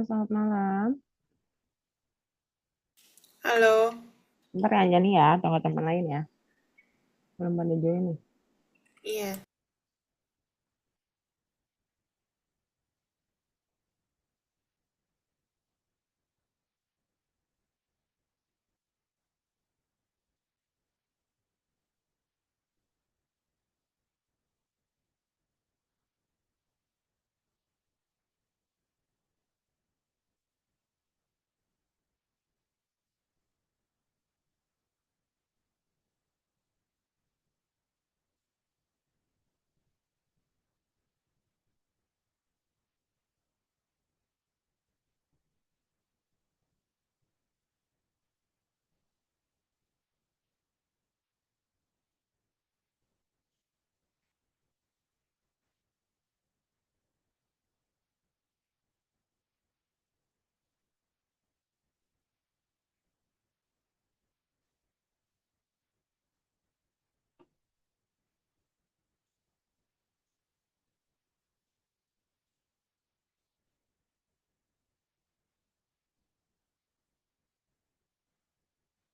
selamat malam. Halo, Bentar ya Anjani ya, tunggu teman lain ya. Belum pada join nih. iya,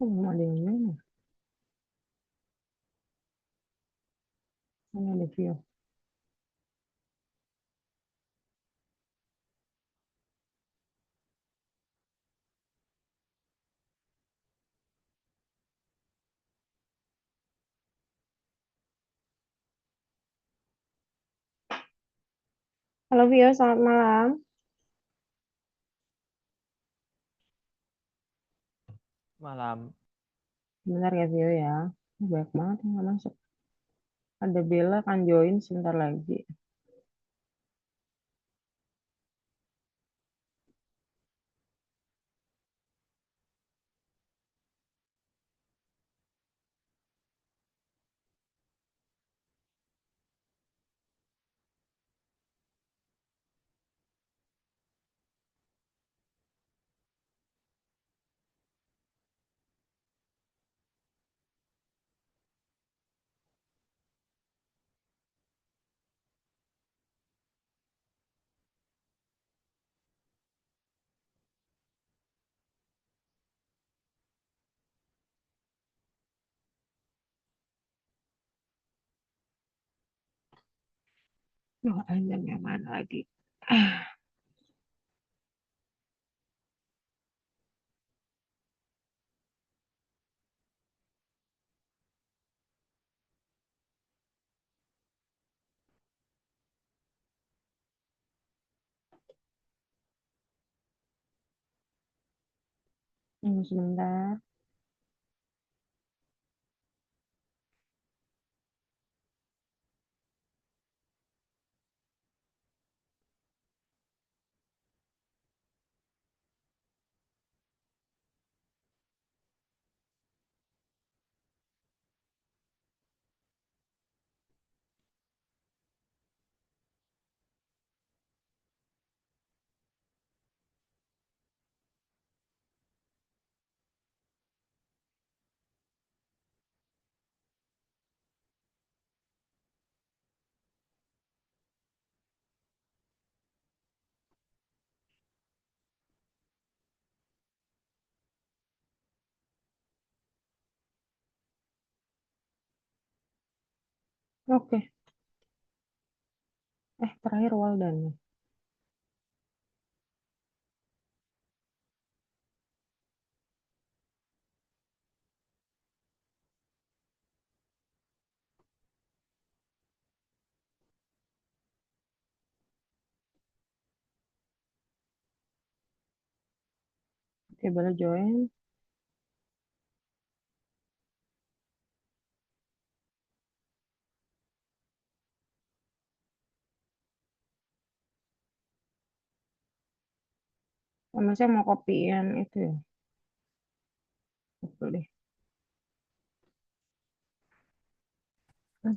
Oh, belum ada yang join ya? Mana ada view. Halo Vio, selamat malam. Malam. Bentar ya Vio ya. Banyak banget yang nggak masuk. Ada Bella kan join sebentar lagi. Oh, Anjan yang mana lagi? Tunggu sebentar. Oke. Terakhir Waldan nih. Oke, boleh join. Sama saya mau kopiin itu ya. Betul deh.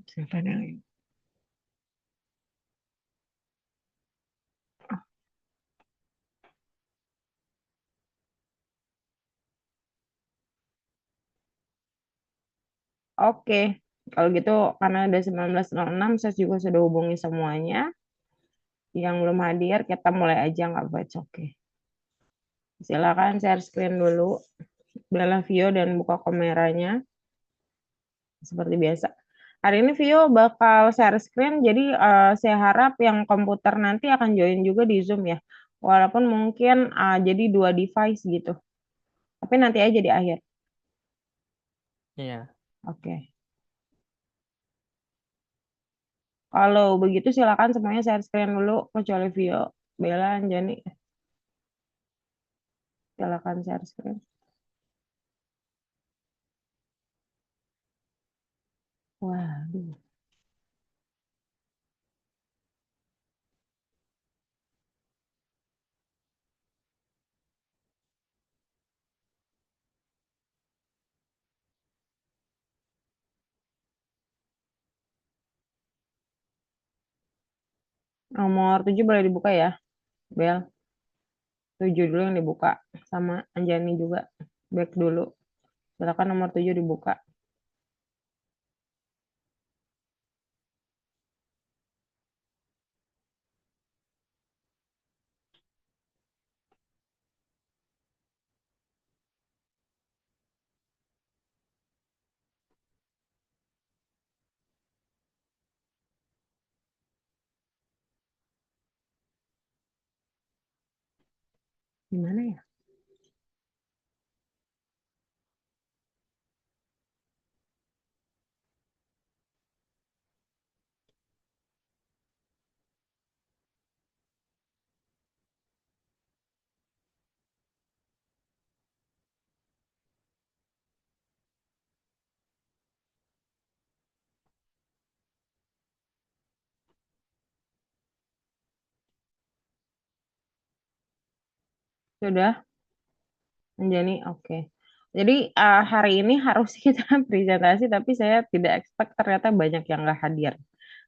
Siapa yang ini? Oke, kalau gitu karena udah 19.06, saya juga sudah hubungi semuanya. Yang belum hadir, kita mulai aja nggak baca. Oke. Silakan share screen dulu. Bella Vio dan buka kameranya seperti biasa. Hari ini Vio bakal share screen, jadi saya harap yang komputer nanti akan join juga di Zoom ya. Walaupun mungkin jadi dua device gitu. Tapi nanti aja di akhir. Iya. Oke. Kalau begitu silakan semuanya share screen dulu kecuali Vio, Bella, Anjani. Silakan share screen. Waduh. Nomor 7 boleh dibuka ya, Bel. 7 dulu yang dibuka. Sama Anjani juga. Back dulu. Silakan nomor 7 dibuka. Gimana ya? Sudah, Anjani? Oke. Jadi hari ini harus kita presentasi, tapi saya tidak expect ternyata banyak yang nggak hadir.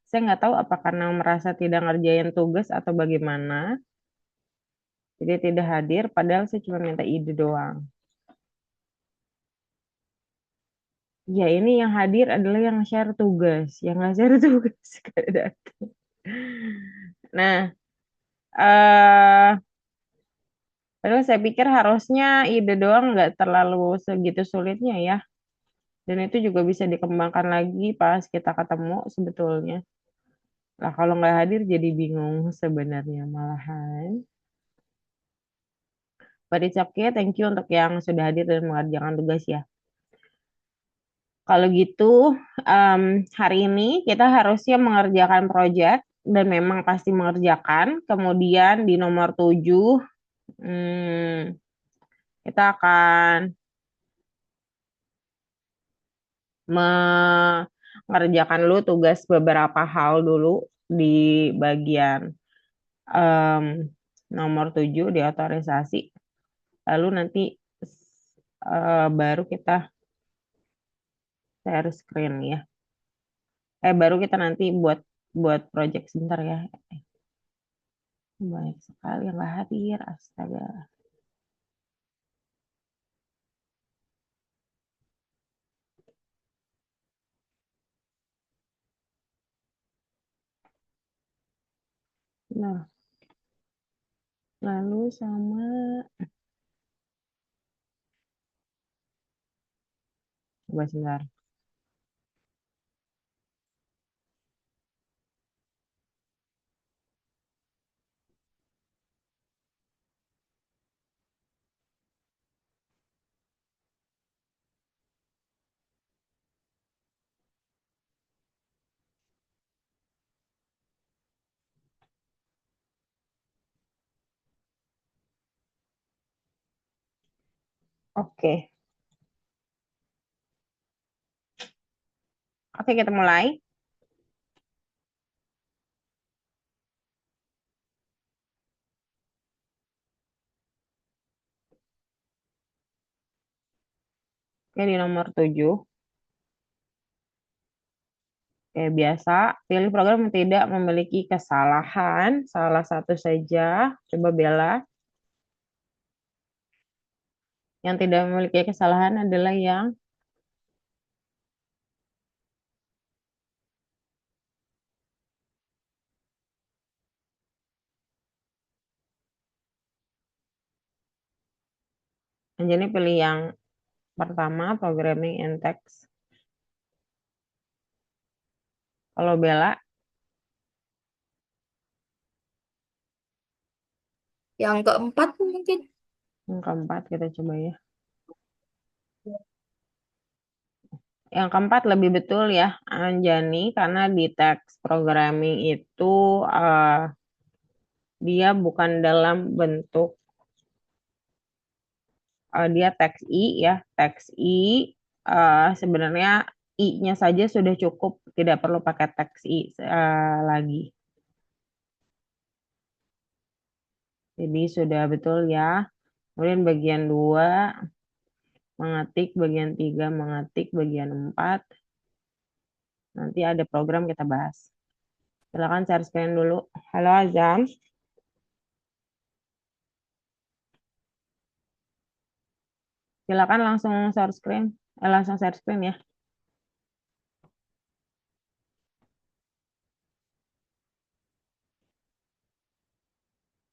Saya nggak tahu apa karena merasa tidak ngerjain tugas atau bagaimana. Jadi tidak hadir, padahal saya cuma minta ide doang. Ya, ini yang hadir adalah yang share tugas. Yang nggak share tugas. Nggak datang. Nah, eh padahal saya pikir harusnya ide doang nggak terlalu segitu sulitnya ya. Dan itu juga bisa dikembangkan lagi pas kita ketemu sebetulnya. Lah kalau nggak hadir jadi bingung sebenarnya malahan. But it's okay, thank you untuk yang sudah hadir dan mengerjakan tugas ya. Kalau gitu, hari ini kita harusnya mengerjakan proyek dan memang pasti mengerjakan. Kemudian di nomor 7, kita akan mengerjakan dulu tugas beberapa hal dulu di bagian em, nomor 7 di otorisasi. Lalu nanti baru kita share screen ya. Baru kita nanti buat buat project sebentar ya. Banyak sekali yang nggak hadir, astaga. Nah, lalu sama, coba sebentar. Oke, oke kita mulai. Oke, di nomor 7. Kayak biasa, pilih program yang tidak memiliki kesalahan, salah satu saja. Coba Bella. Yang tidak memiliki kesalahan adalah yang Jadi pilih yang pertama, programming and text. Kalau Bella, Yang keempat mungkin. yang keempat kita coba ya. Yang keempat lebih betul ya, Anjani, karena di teks programming itu dia bukan dalam bentuk dia teks I ya, teks I sebenarnya I-nya saja sudah cukup, tidak perlu pakai teks I lagi. Jadi sudah betul ya. Kemudian bagian 2 mengetik, bagian 3 mengetik, bagian 4 nanti ada program kita bahas. Silakan share screen dulu. Halo Azam. Silakan langsung share screen. Langsung share screen ya.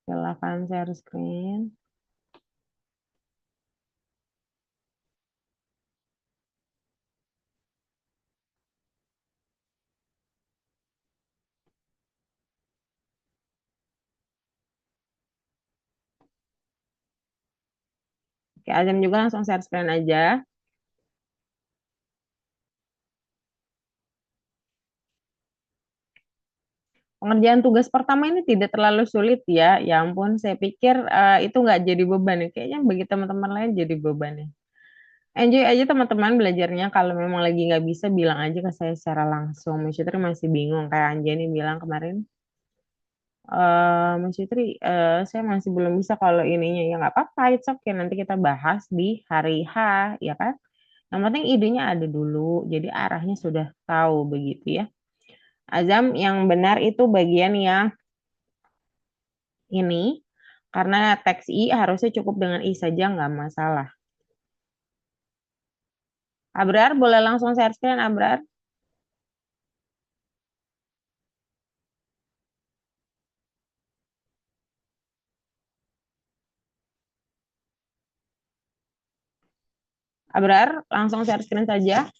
Silakan share screen. Oke, Azam juga langsung share screen aja. Pengerjaan tugas pertama ini tidak terlalu sulit ya. Ya ampun, saya pikir itu nggak jadi beban ya. Kayaknya bagi teman-teman lain jadi beban ya. Enjoy aja teman-teman belajarnya. Kalau memang lagi nggak bisa, bilang aja ke saya secara langsung. Mbak Fitri masih bingung. Kayak Anjani bilang kemarin. Mbak Fitri, saya masih belum bisa kalau ininya. Ya nggak apa-apa, it's okay. Nanti kita bahas di hari H, ya kan? Yang penting idenya ada dulu. Jadi arahnya sudah tahu begitu ya. Azam, yang benar itu bagian yang ini, karena teks I harusnya cukup dengan I saja, nggak masalah. Abrar, boleh langsung share screen, Abrar? Abrar, langsung share screen saja.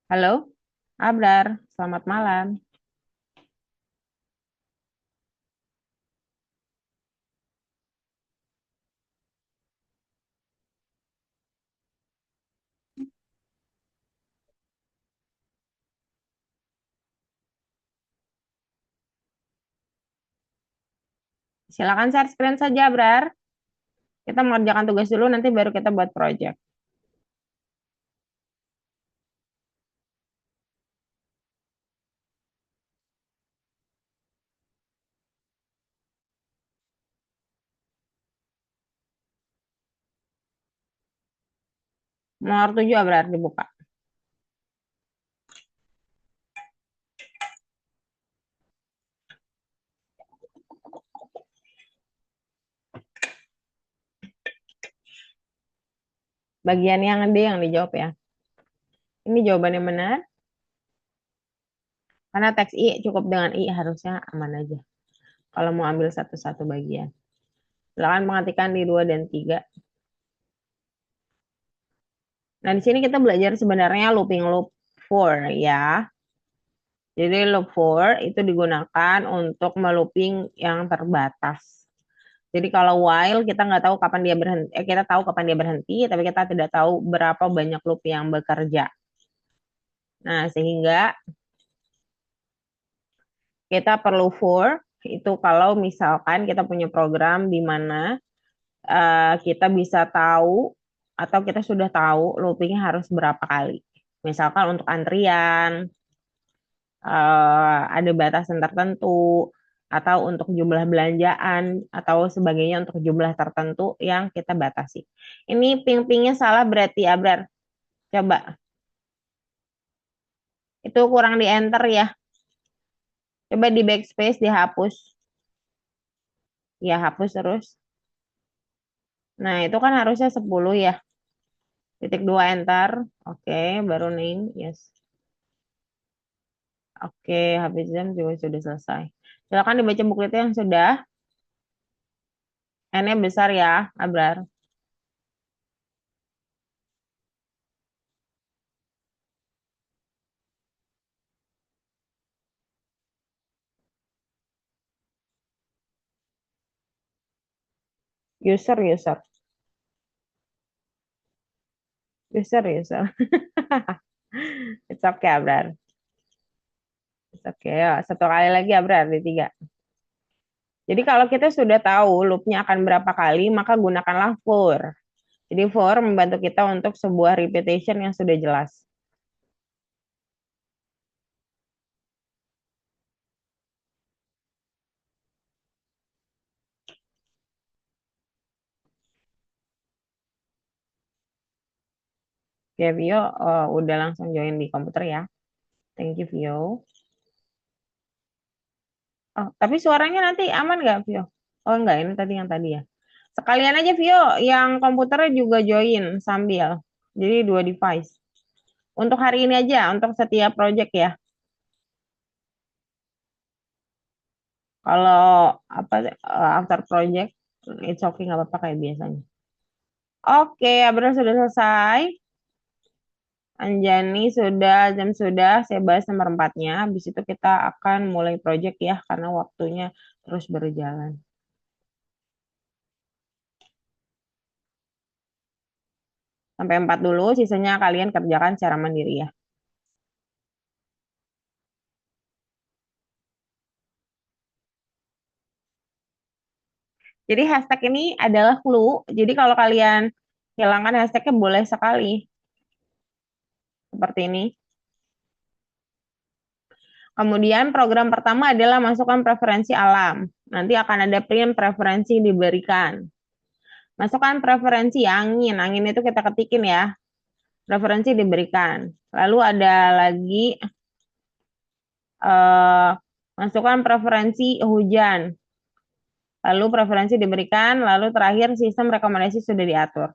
Halo, Abrar, selamat malam. Silakan share screen saja, Abrar. Kita mengerjakan tugas dulu, nanti baru kita buat project. Nomor 7, Abrar, dibuka. Bagian yang D yang dijawab ya. Ini jawabannya benar. Karena teks I cukup dengan I, harusnya aman aja. Kalau mau ambil satu-satu bagian. Silakan mengartikan di 2 dan 3. Nah, di sini kita belajar sebenarnya looping loop for ya. Jadi loop for itu digunakan untuk melooping yang terbatas. Jadi kalau while kita nggak tahu kapan dia berhenti, kita tahu kapan dia berhenti, tapi kita tidak tahu berapa banyak loop yang bekerja. Nah, sehingga kita perlu for itu kalau misalkan kita punya program di mana kita bisa tahu atau kita sudah tahu loopingnya harus berapa kali. Misalkan untuk antrian, ada batasan tertentu, atau untuk jumlah belanjaan, atau sebagainya untuk jumlah tertentu yang kita batasi. Ini ping-pingnya salah berarti, Abrar. Coba. Itu kurang di enter ya. Coba di backspace, dihapus. Ya, hapus terus. Nah, itu kan harusnya 10 ya. Titik 2 enter. Oke, baru name. Yes. Oke, habis jam juga sudah selesai. Silakan dibaca buku itu yang sudah. N-nya besar ya, Abrar. User. User. It's okay, Abrar. It's okay. Ya, satu kali lagi, Abrar, di tiga. Jadi kalau kita sudah tahu loopnya akan berapa kali, maka gunakanlah for. Jadi for membantu kita untuk sebuah repetition yang sudah jelas. Oke, Vio, udah langsung join di komputer ya. Thank you, Vio. Oh, tapi suaranya nanti aman nggak, Vio? Oh, enggak, ini tadi yang tadi ya. Sekalian aja, Vio, yang komputernya juga join sambil. Jadi dua device. Untuk hari ini aja, untuk setiap project ya. Kalau apa after project, it's okay, nggak apa-apa kayak biasanya. Oke, Abra sudah selesai. Anjani sudah, jam sudah, saya bahas nomor empatnya. Habis itu kita akan mulai project ya, karena waktunya terus berjalan. Sampai 4 dulu, sisanya kalian kerjakan secara mandiri ya. Jadi hashtag ini adalah clue. Jadi kalau kalian hilangkan hashtagnya boleh sekali. Seperti ini. Kemudian program pertama adalah masukkan preferensi alam. Nanti akan ada print preferensi diberikan. Masukkan preferensi angin. Angin itu kita ketikin ya. Preferensi diberikan. Lalu ada lagi masukkan preferensi hujan. Lalu preferensi diberikan. Lalu terakhir sistem rekomendasi sudah diatur.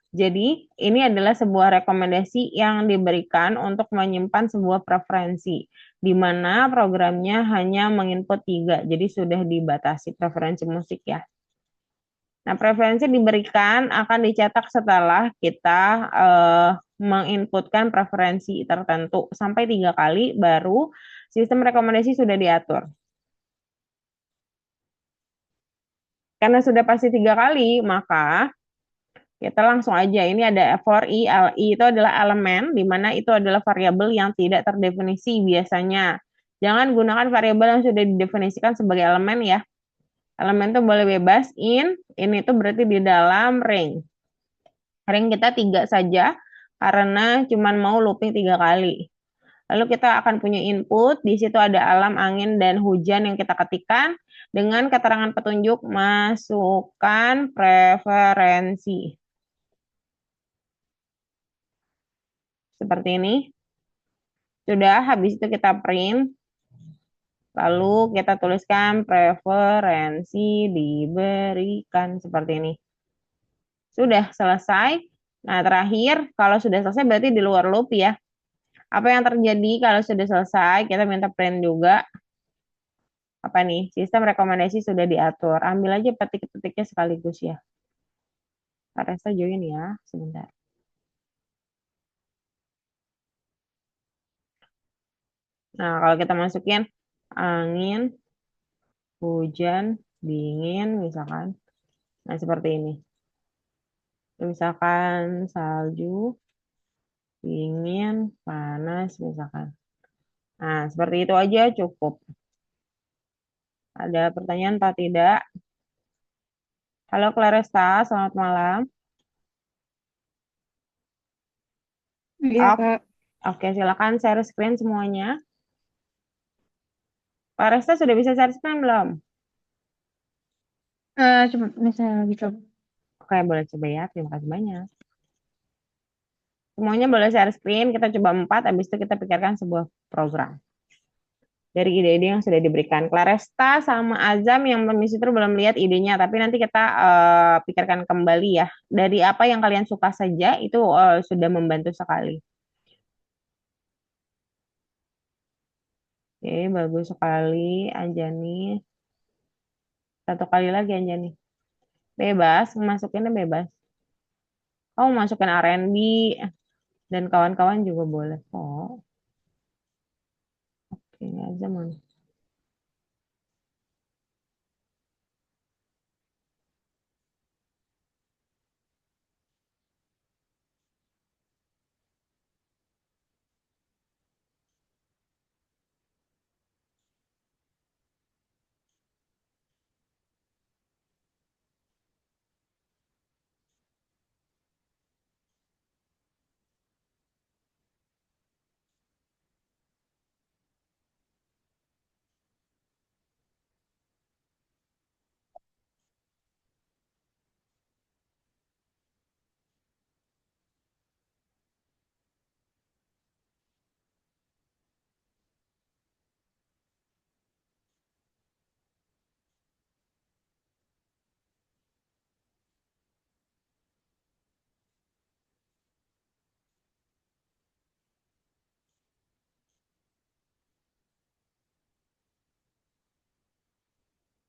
Jadi, ini adalah sebuah rekomendasi yang diberikan untuk menyimpan sebuah preferensi, di mana programnya hanya menginput 3, jadi sudah dibatasi preferensi musik ya. Nah, preferensi diberikan akan dicetak setelah kita menginputkan preferensi tertentu sampai 3 kali, baru sistem rekomendasi sudah diatur. Karena sudah pasti 3 kali, maka kita langsung aja, ini ada for i, li itu adalah elemen, di mana itu adalah variabel yang tidak terdefinisi biasanya. Jangan gunakan variabel yang sudah didefinisikan sebagai elemen ya. Elemen itu boleh bebas, ini itu berarti di dalam ring. Ring kita 3 saja, karena cuma mau looping 3 kali. Lalu kita akan punya input, di situ ada alam, angin, dan hujan yang kita ketikkan. Dengan keterangan petunjuk, masukkan preferensi. Seperti ini. Sudah, habis itu kita print. Lalu kita tuliskan preferensi diberikan seperti ini. Sudah selesai. Nah, terakhir, kalau sudah selesai berarti di luar loop ya. Apa yang terjadi kalau sudah selesai? Kita minta print juga. Apa nih? Sistem rekomendasi sudah diatur. Ambil aja petik-petiknya sekaligus ya. Resta join ya, sebentar. Nah, kalau kita masukin angin, hujan, dingin, misalkan. Nah, seperti ini. Misalkan salju, dingin, panas, misalkan. Nah, seperti itu aja cukup. Ada pertanyaan Pak tidak? Halo Claresta, selamat malam. Iya, Oke, Kak. oke, silakan share screen semuanya. Pak Resta sudah bisa share screen belum? Coba misalnya lagi coba. Oke, boleh coba ya. Terima kasih banyak. Semuanya boleh share screen. Kita coba 4, habis itu kita pikirkan sebuah program. Dari ide-ide yang sudah diberikan. Claresta sama Azam yang itu belum lihat idenya, tapi nanti kita pikirkan kembali ya. Dari apa yang kalian suka saja, itu sudah membantu sekali. Oke, bagus sekali Anjani. Satu kali lagi Anjani. Bebas, masukinnya bebas. Kamu masukin R&B dan kawan-kawan juga boleh kok. Oke, aja man.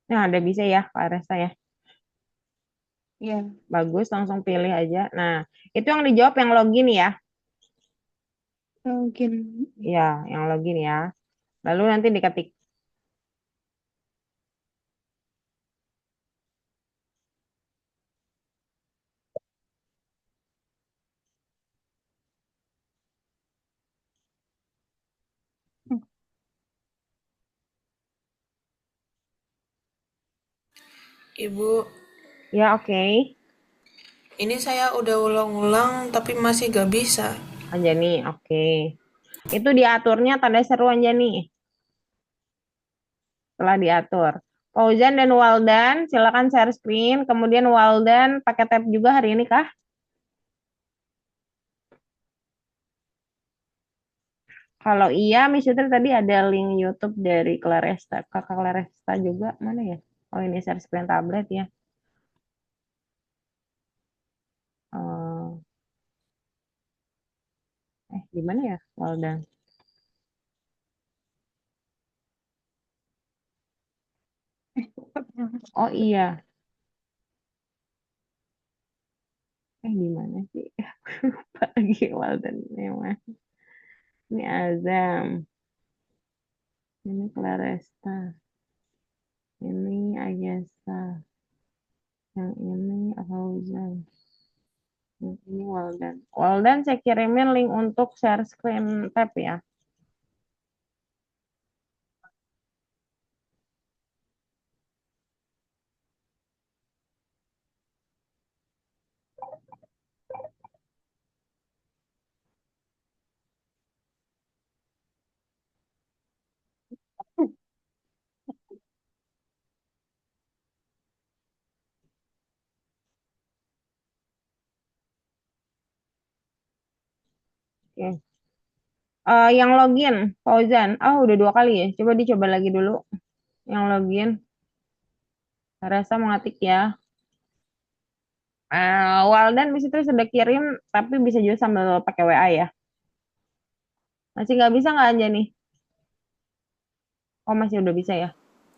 Nah, ada bisa ya, Kak Resta ya. Iya. Bagus, langsung pilih aja. Nah, itu yang dijawab yang login ya. Mungkin. Ya, yang login ya. Lalu nanti diketik. Ibu, Ya, oke. ini saya udah ulang-ulang tapi masih gak bisa. Anjani, oke. Itu diaturnya tanda seru Anjani. Setelah diatur. Fauzan dan Waldan, silakan share screen. Kemudian Waldan pakai tab juga hari ini kah? Kalau iya, Miss Yutri tadi ada link YouTube dari Claresta. Kakak Claresta juga, mana ya? Oh ini share screen tablet ya. Gimana ya, Waldan? Oh iya, di mana sih? Lupa lagi Waldan memang. Ini Azam, ini Claresta, ini Ayasa, yang ini Fauzan, yang ini Waldan. Waldan saya kirimin link untuk share screen tab ya. Oke. Yang login, Fauzan. Oh, udah dua kali ya. Coba dicoba lagi dulu. Yang login, Rasa mengetik ya. Waldan bisa terus sudah kirim, tapi bisa juga sambil pakai WA ya. Masih nggak bisa nggak Anjani? Oh, masih udah bisa ya.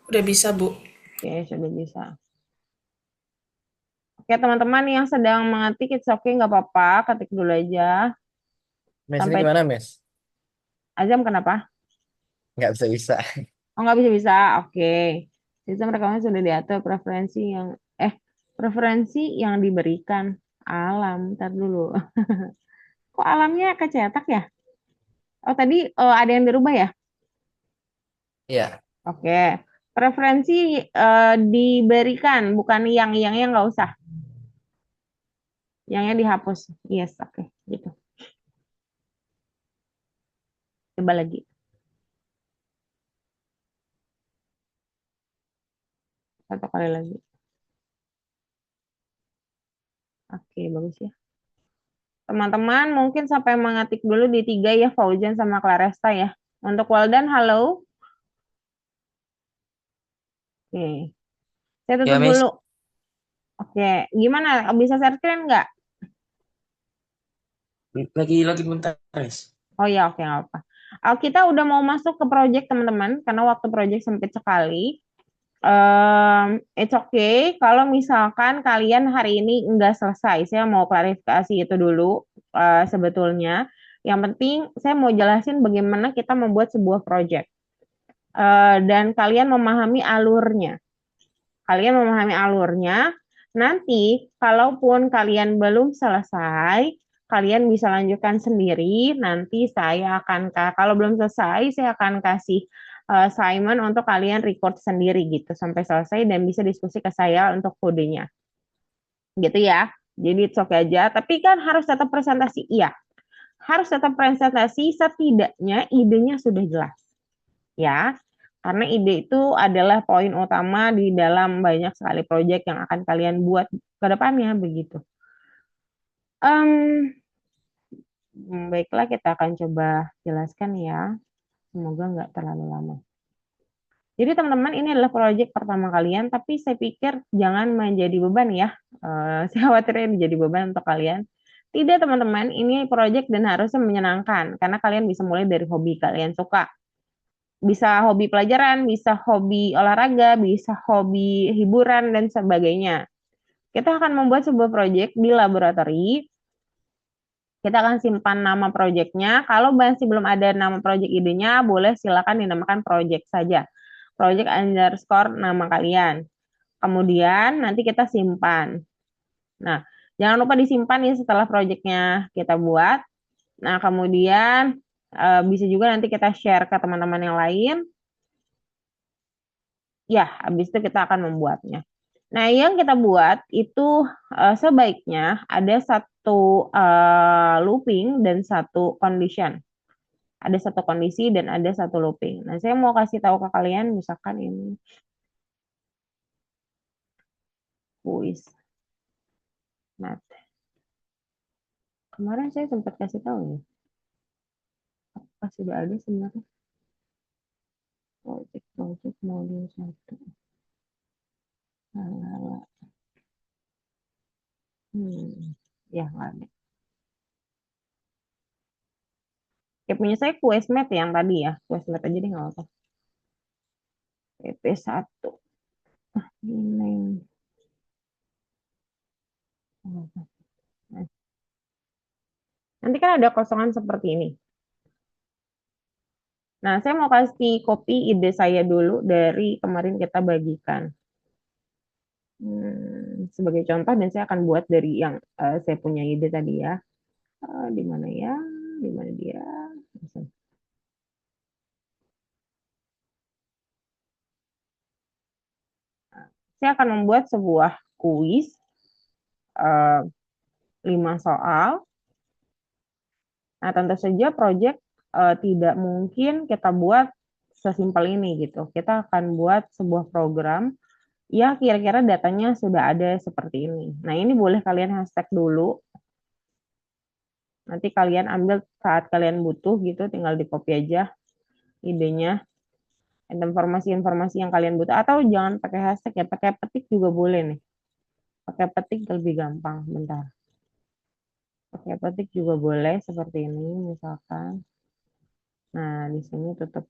Udah bisa, Bu. Oke, sudah bisa. Oke, teman-teman yang sedang mengetik, it's okay, nggak apa-apa. Ketik dulu aja. Mes ini Sampai gimana, Mes? Azam kenapa? Nggak bisa-bisa. Oh, nggak bisa-bisa. Oke. Sistem rekaman sudah diatur eh, preferensi yang diberikan. Alam, ntar dulu. Kok alamnya kecetak ya? Oh, tadi ada yang dirubah ya? Iya. Oke. Preferensi diberikan, bukan yang nggak usah. Yangnya dihapus. Yes, oke. Gitu. Coba lagi. Satu kali lagi. Oke, bagus ya. Teman-teman mungkin sampai mengetik dulu di tiga ya, Fauzan sama Claresta ya. Untuk Waldan, halo. Oke. Saya Ya, tutup dulu. Mes. Oke. Gimana? Bisa share screen nggak? Lagi bentar, Mes. Oh ya, oke, nggak apa. Kita udah mau masuk ke project teman-teman, karena waktu project sempit sekali. It's okay kalau misalkan kalian hari ini nggak selesai. Saya mau klarifikasi itu dulu sebetulnya. Yang penting saya mau jelasin bagaimana kita membuat sebuah project. Dan kalian memahami alurnya. Kalian memahami alurnya. Nanti, kalaupun kalian belum selesai, kalian bisa lanjutkan sendiri. Nanti saya akan, kalau belum selesai, saya akan kasih assignment untuk kalian record sendiri gitu sampai selesai dan bisa diskusi ke saya untuk kodenya. Gitu ya. Jadi it's okay aja. Tapi kan harus tetap presentasi. Iya, harus tetap presentasi setidaknya idenya sudah jelas. Ya, karena ide itu adalah poin utama di dalam banyak sekali proyek yang akan kalian buat ke depannya begitu. Em, Baiklah, kita akan coba jelaskan ya. Semoga nggak terlalu lama. Jadi teman-teman, ini adalah proyek pertama kalian, tapi saya pikir jangan menjadi beban ya. Saya khawatir menjadi beban untuk kalian. Tidak teman-teman, ini proyek dan harusnya menyenangkan, karena kalian bisa mulai dari hobi kalian suka. Bisa hobi pelajaran, bisa hobi olahraga, bisa hobi hiburan, dan sebagainya. Kita akan membuat sebuah proyek di laboratori. Kita akan simpan nama proyeknya. Kalau masih belum ada nama proyek idenya, boleh silakan dinamakan proyek saja. Proyek underscore nama kalian. Kemudian nanti kita simpan. Nah, jangan lupa disimpan ya setelah proyeknya kita buat. Nah, kemudian bisa juga nanti kita share ke teman-teman yang lain. Ya, habis itu kita akan membuatnya. Nah, yang kita buat itu sebaiknya ada satu looping dan satu condition. Ada satu kondisi dan ada satu looping. Nah, saya mau kasih tahu ke kalian, misalkan ini quiz math. Kemarin saya sempat kasih tahu ya. Apa sudah ada sebenarnya? Project modul 1. Nah, ya nggak ada. Ya punya saya Quizmat yang tadi ya. Quizmat aja deh nggak apa-apa. PP1. Ini. Nah, nanti kan ada kosongan seperti ini. Nah, saya mau kasih copy ide saya dulu dari kemarin kita bagikan. Sebagai contoh, dan saya akan buat dari yang saya punya ide tadi ya. Di mana ya? Di mana dia? Saya akan membuat sebuah kuis 5 soal. Nah, tentu saja proyek tidak mungkin kita buat sesimpel ini gitu. Kita akan buat sebuah program ya kira-kira datanya sudah ada seperti ini. Nah, ini boleh kalian hashtag dulu. Nanti kalian ambil saat kalian butuh gitu, tinggal di copy aja idenya. Informasi-informasi yang kalian butuh. Atau jangan pakai hashtag ya, pakai petik juga boleh nih. Pakai petik lebih gampang, bentar. Pakai petik juga boleh seperti ini misalkan. Nah, di sini tutup.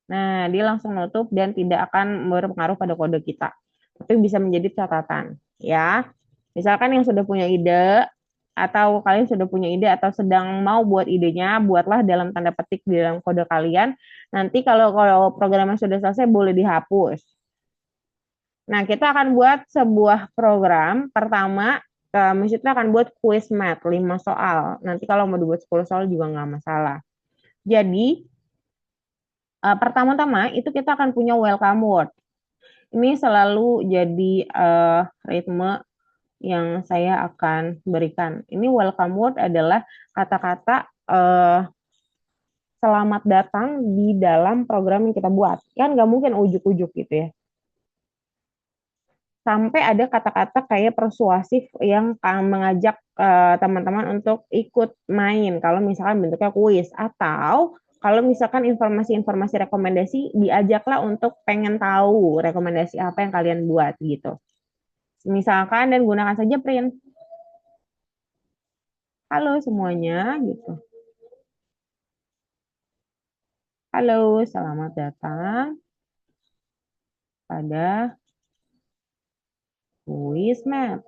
Nah, dia langsung nutup dan tidak akan berpengaruh pada kode kita. Tapi bisa menjadi catatan, ya. Misalkan yang sudah punya ide, atau kalian sudah punya ide atau sedang mau buat idenya, buatlah dalam tanda petik di dalam kode kalian. Nanti kalau programnya sudah selesai, boleh dihapus. Nah, kita akan buat sebuah program. Pertama, kita akan buat quiz math, 5 soal. Nanti kalau mau dibuat 10 soal juga nggak masalah. Jadi, pertama-tama itu kita akan punya welcome word. Ini selalu jadi ritme yang saya akan berikan. Ini welcome word adalah kata-kata selamat datang di dalam program yang kita buat. Kan nggak mungkin ujuk-ujuk gitu ya. Sampai ada kata-kata kayak persuasif yang mengajak teman-teman untuk ikut main. Kalau misalkan bentuknya kuis. Atau kalau misalkan informasi-informasi rekomendasi, diajaklah untuk pengen tahu rekomendasi apa yang kalian buat gitu. Misalkan dan gunakan saja print. Halo semuanya gitu. Halo, selamat datang pada kuis map.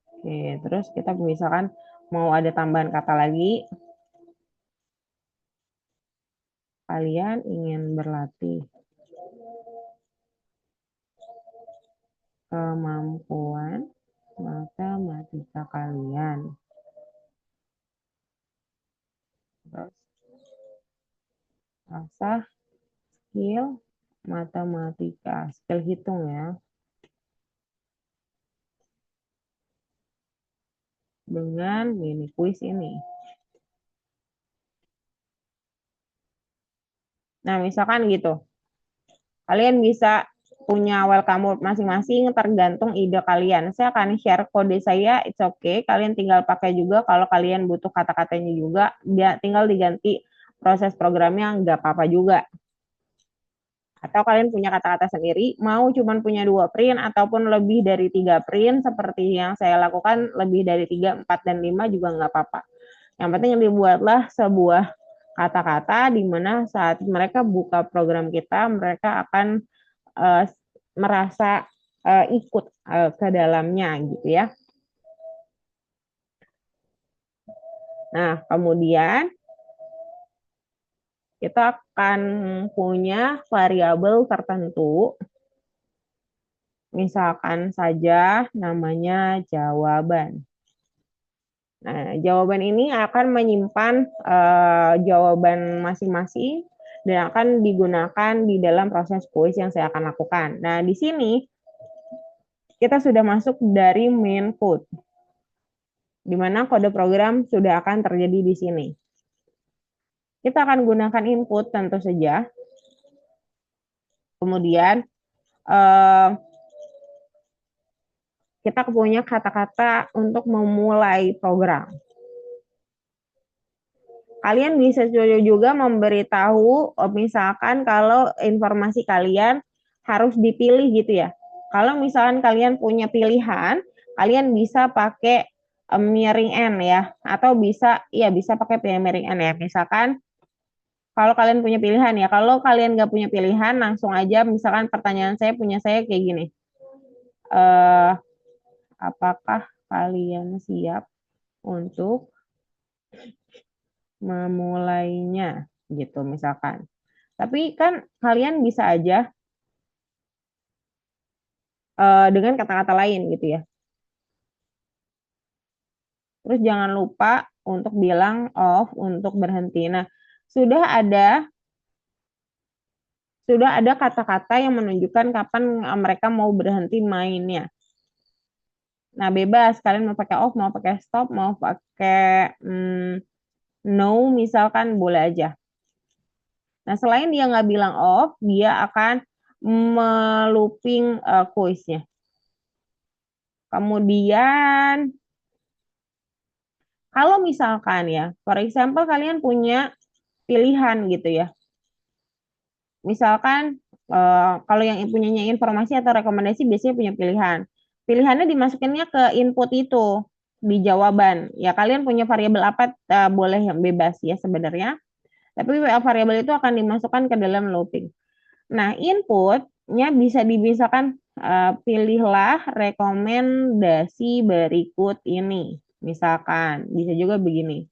Oke, terus kita misalkan mau ada tambahan kata lagi. Kalian ingin berlatih kemampuan matematika kalian. Terus asah skill matematika, skill hitung ya. Dengan mini quiz ini. Nah, misalkan gitu. Kalian bisa punya welcome word masing-masing tergantung ide kalian. Saya akan share kode saya, it's okay. Kalian tinggal pakai juga kalau kalian butuh kata-katanya juga, dia tinggal diganti proses programnya nggak apa-apa juga. Atau kalian punya kata-kata sendiri, mau cuman punya 2 print ataupun lebih dari 3 print seperti yang saya lakukan, lebih dari 3, 4, dan 5 juga nggak apa-apa. Yang penting dibuatlah sebuah kata-kata di mana saat mereka buka program kita, mereka akan merasa ikut ke dalamnya gitu ya. Nah, kemudian kita akan punya variabel tertentu. Misalkan saja namanya jawaban. Nah, jawaban ini akan menyimpan jawaban masing-masing dan akan digunakan di dalam proses kuis yang saya akan lakukan. Nah, di sini kita sudah masuk dari main code, di mana kode program sudah akan terjadi di sini. Kita akan gunakan input tentu saja. Kemudian kita punya kata-kata untuk memulai program. Kalian bisa juga memberitahu misalkan kalau informasi kalian harus dipilih gitu ya. Kalau misalkan kalian punya pilihan, kalian bisa pakai miring N ya, atau bisa pakai miring N ya. Misalkan kalau kalian punya pilihan ya, kalau kalian nggak punya pilihan, langsung aja misalkan pertanyaan saya kayak gini. Apakah kalian siap untuk memulainya? Gitu misalkan. Tapi kan kalian bisa aja dengan kata-kata lain gitu ya. Terus jangan lupa untuk bilang off untuk berhenti. Nah, sudah ada kata-kata yang menunjukkan kapan mereka mau berhenti mainnya. Nah, bebas. Kalian mau pakai off, mau pakai stop, mau pakai no, misalkan boleh aja. Nah, selain dia nggak bilang off, dia akan melooping kuisnya. Kemudian, kalau misalkan ya, for example, kalian punya pilihan gitu ya. Misalkan, kalau yang punyanya informasi atau rekomendasi biasanya punya pilihan. Pilihannya dimasukinnya ke input itu di jawaban. Ya kalian punya variabel apa boleh yang bebas ya sebenarnya. Tapi variabel itu akan dimasukkan ke dalam looping. Nah, inputnya bisa dibisakan pilihlah rekomendasi berikut ini. Misalkan bisa juga begini.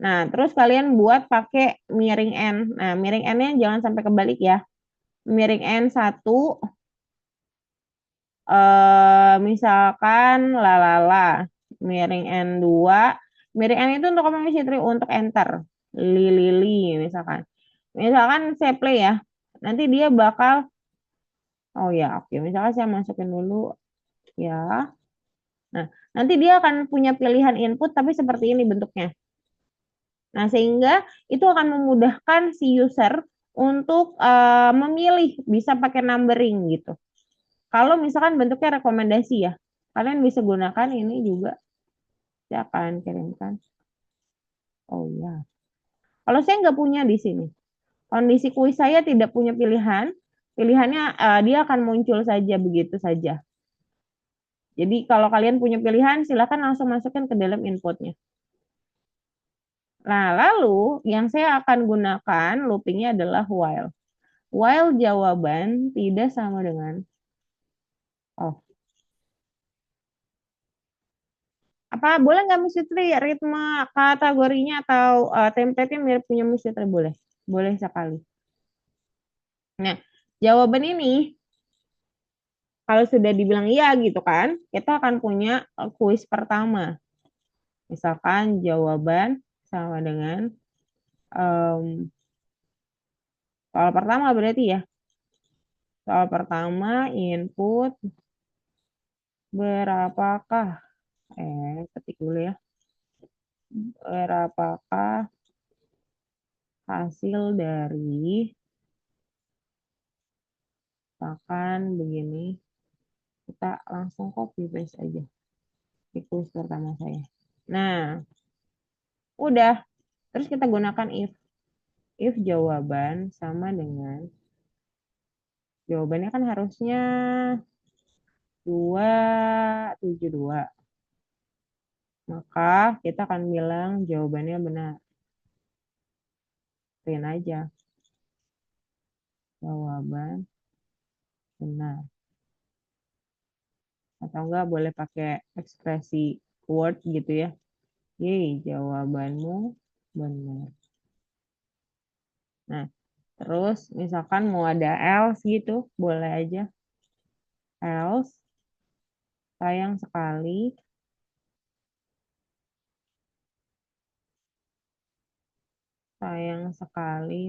Nah, terus kalian buat pakai miring N. Nah, miring N-nya jangan sampai kebalik ya. Miring N1 misalkan lalala, miring N2, miring N itu untuk apa Citri? Untuk enter. Lili misalkan. Misalkan saya play ya. Nanti dia bakal oh ya, oke. Misalkan saya masukin dulu ya. Nah, nanti dia akan punya pilihan input tapi seperti ini bentuknya. Nah, sehingga itu akan memudahkan si user untuk memilih, bisa pakai numbering gitu. Kalau misalkan bentuknya rekomendasi ya, kalian bisa gunakan ini juga. Saya akan kirimkan. Oh ya. Kalau saya nggak punya di sini, kondisi kuis saya tidak punya pilihan, pilihannya dia akan muncul saja begitu saja. Jadi kalau kalian punya pilihan, silakan langsung masukkan ke dalam inputnya. Nah, lalu yang saya akan gunakan loopingnya adalah while. While jawaban tidak sama dengan off. Apa boleh nggak Miss Fitri ritme kategorinya atau template-nya mirip punya Miss Fitri? Boleh, boleh sekali. Nah, jawaban ini kalau sudah dibilang iya gitu kan, kita akan punya kuis pertama. Misalkan jawaban sama dengan soal pertama berarti ya. Soal pertama input berapakah? Ketik dulu ya. Berapakah hasil dari misalkan begini. Kita langsung copy paste aja di kuis pertama saya. Nah, udah. Terus kita gunakan if. If jawaban sama dengan jawabannya kan harusnya 272. Maka kita akan bilang jawabannya benar. Print aja. Jawaban benar. Atau enggak boleh pakai ekspresi word gitu ya. Yeay, jawabanmu benar. Nah, terus misalkan mau ada else gitu, boleh aja. Else, sayang sekali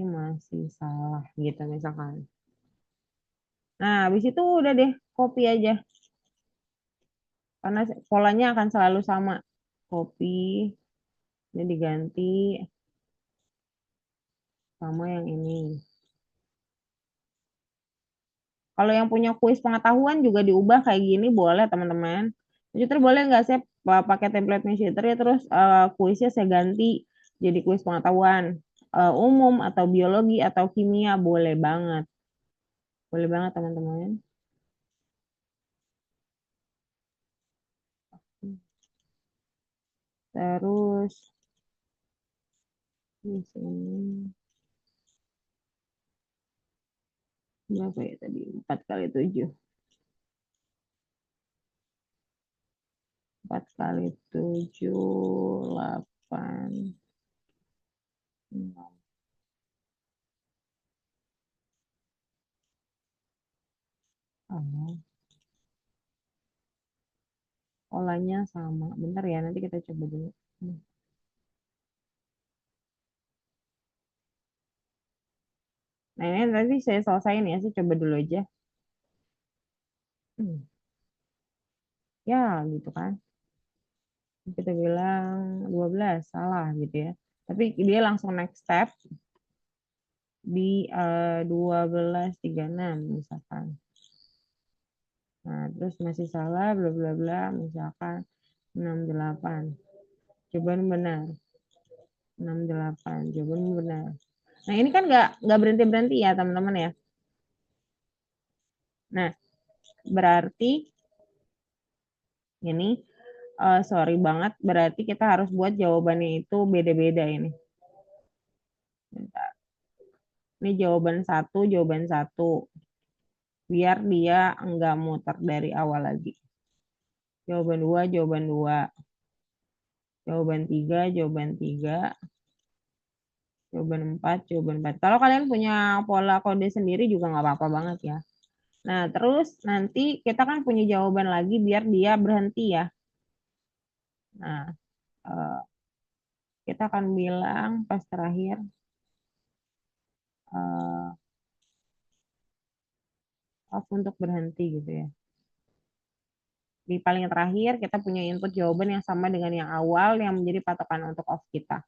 masih salah gitu misalkan. Nah, habis itu udah deh, copy aja. Karena polanya akan selalu sama. Copy, ini diganti sama yang ini. Kalau yang punya kuis pengetahuan juga diubah kayak gini boleh teman-teman. Jadi boleh nggak saya pakai template Messenger ya terus kuisnya saya ganti jadi kuis pengetahuan umum atau biologi atau kimia boleh banget. Boleh banget teman-teman. Terus di sini berapa ya tadi? 4 kali 7. 4 kali 7, 8, 6. Oh, polanya sama. Bentar ya, nanti kita coba dulu. Nah, ini nanti saya selesaiin ya. Saya coba dulu aja. Ya, gitu kan. Kita bilang 12 salah gitu ya. Tapi dia langsung next step di 1236 misalkan. Nah, terus masih salah bla bla bla misalkan 68. Jawaban benar. 68. Jawaban benar. Nah, ini kan nggak berhenti-berhenti ya, teman-teman ya. Nah, berarti ini sorry banget, berarti kita harus buat jawabannya itu beda-beda ini. Bentar. Ini jawaban satu. Biar dia enggak muter dari awal lagi. Jawaban dua, jawaban dua. Jawaban tiga, jawaban tiga. Jawaban empat, jawaban empat. Kalau kalian punya pola kode sendiri juga nggak apa-apa banget ya. Nah, terus nanti kita kan punya jawaban lagi biar dia berhenti ya. Nah, eh, kita akan bilang pas terakhir eh, off untuk berhenti gitu ya. Di paling terakhir kita punya input jawaban yang sama dengan yang awal yang menjadi patokan untuk off kita.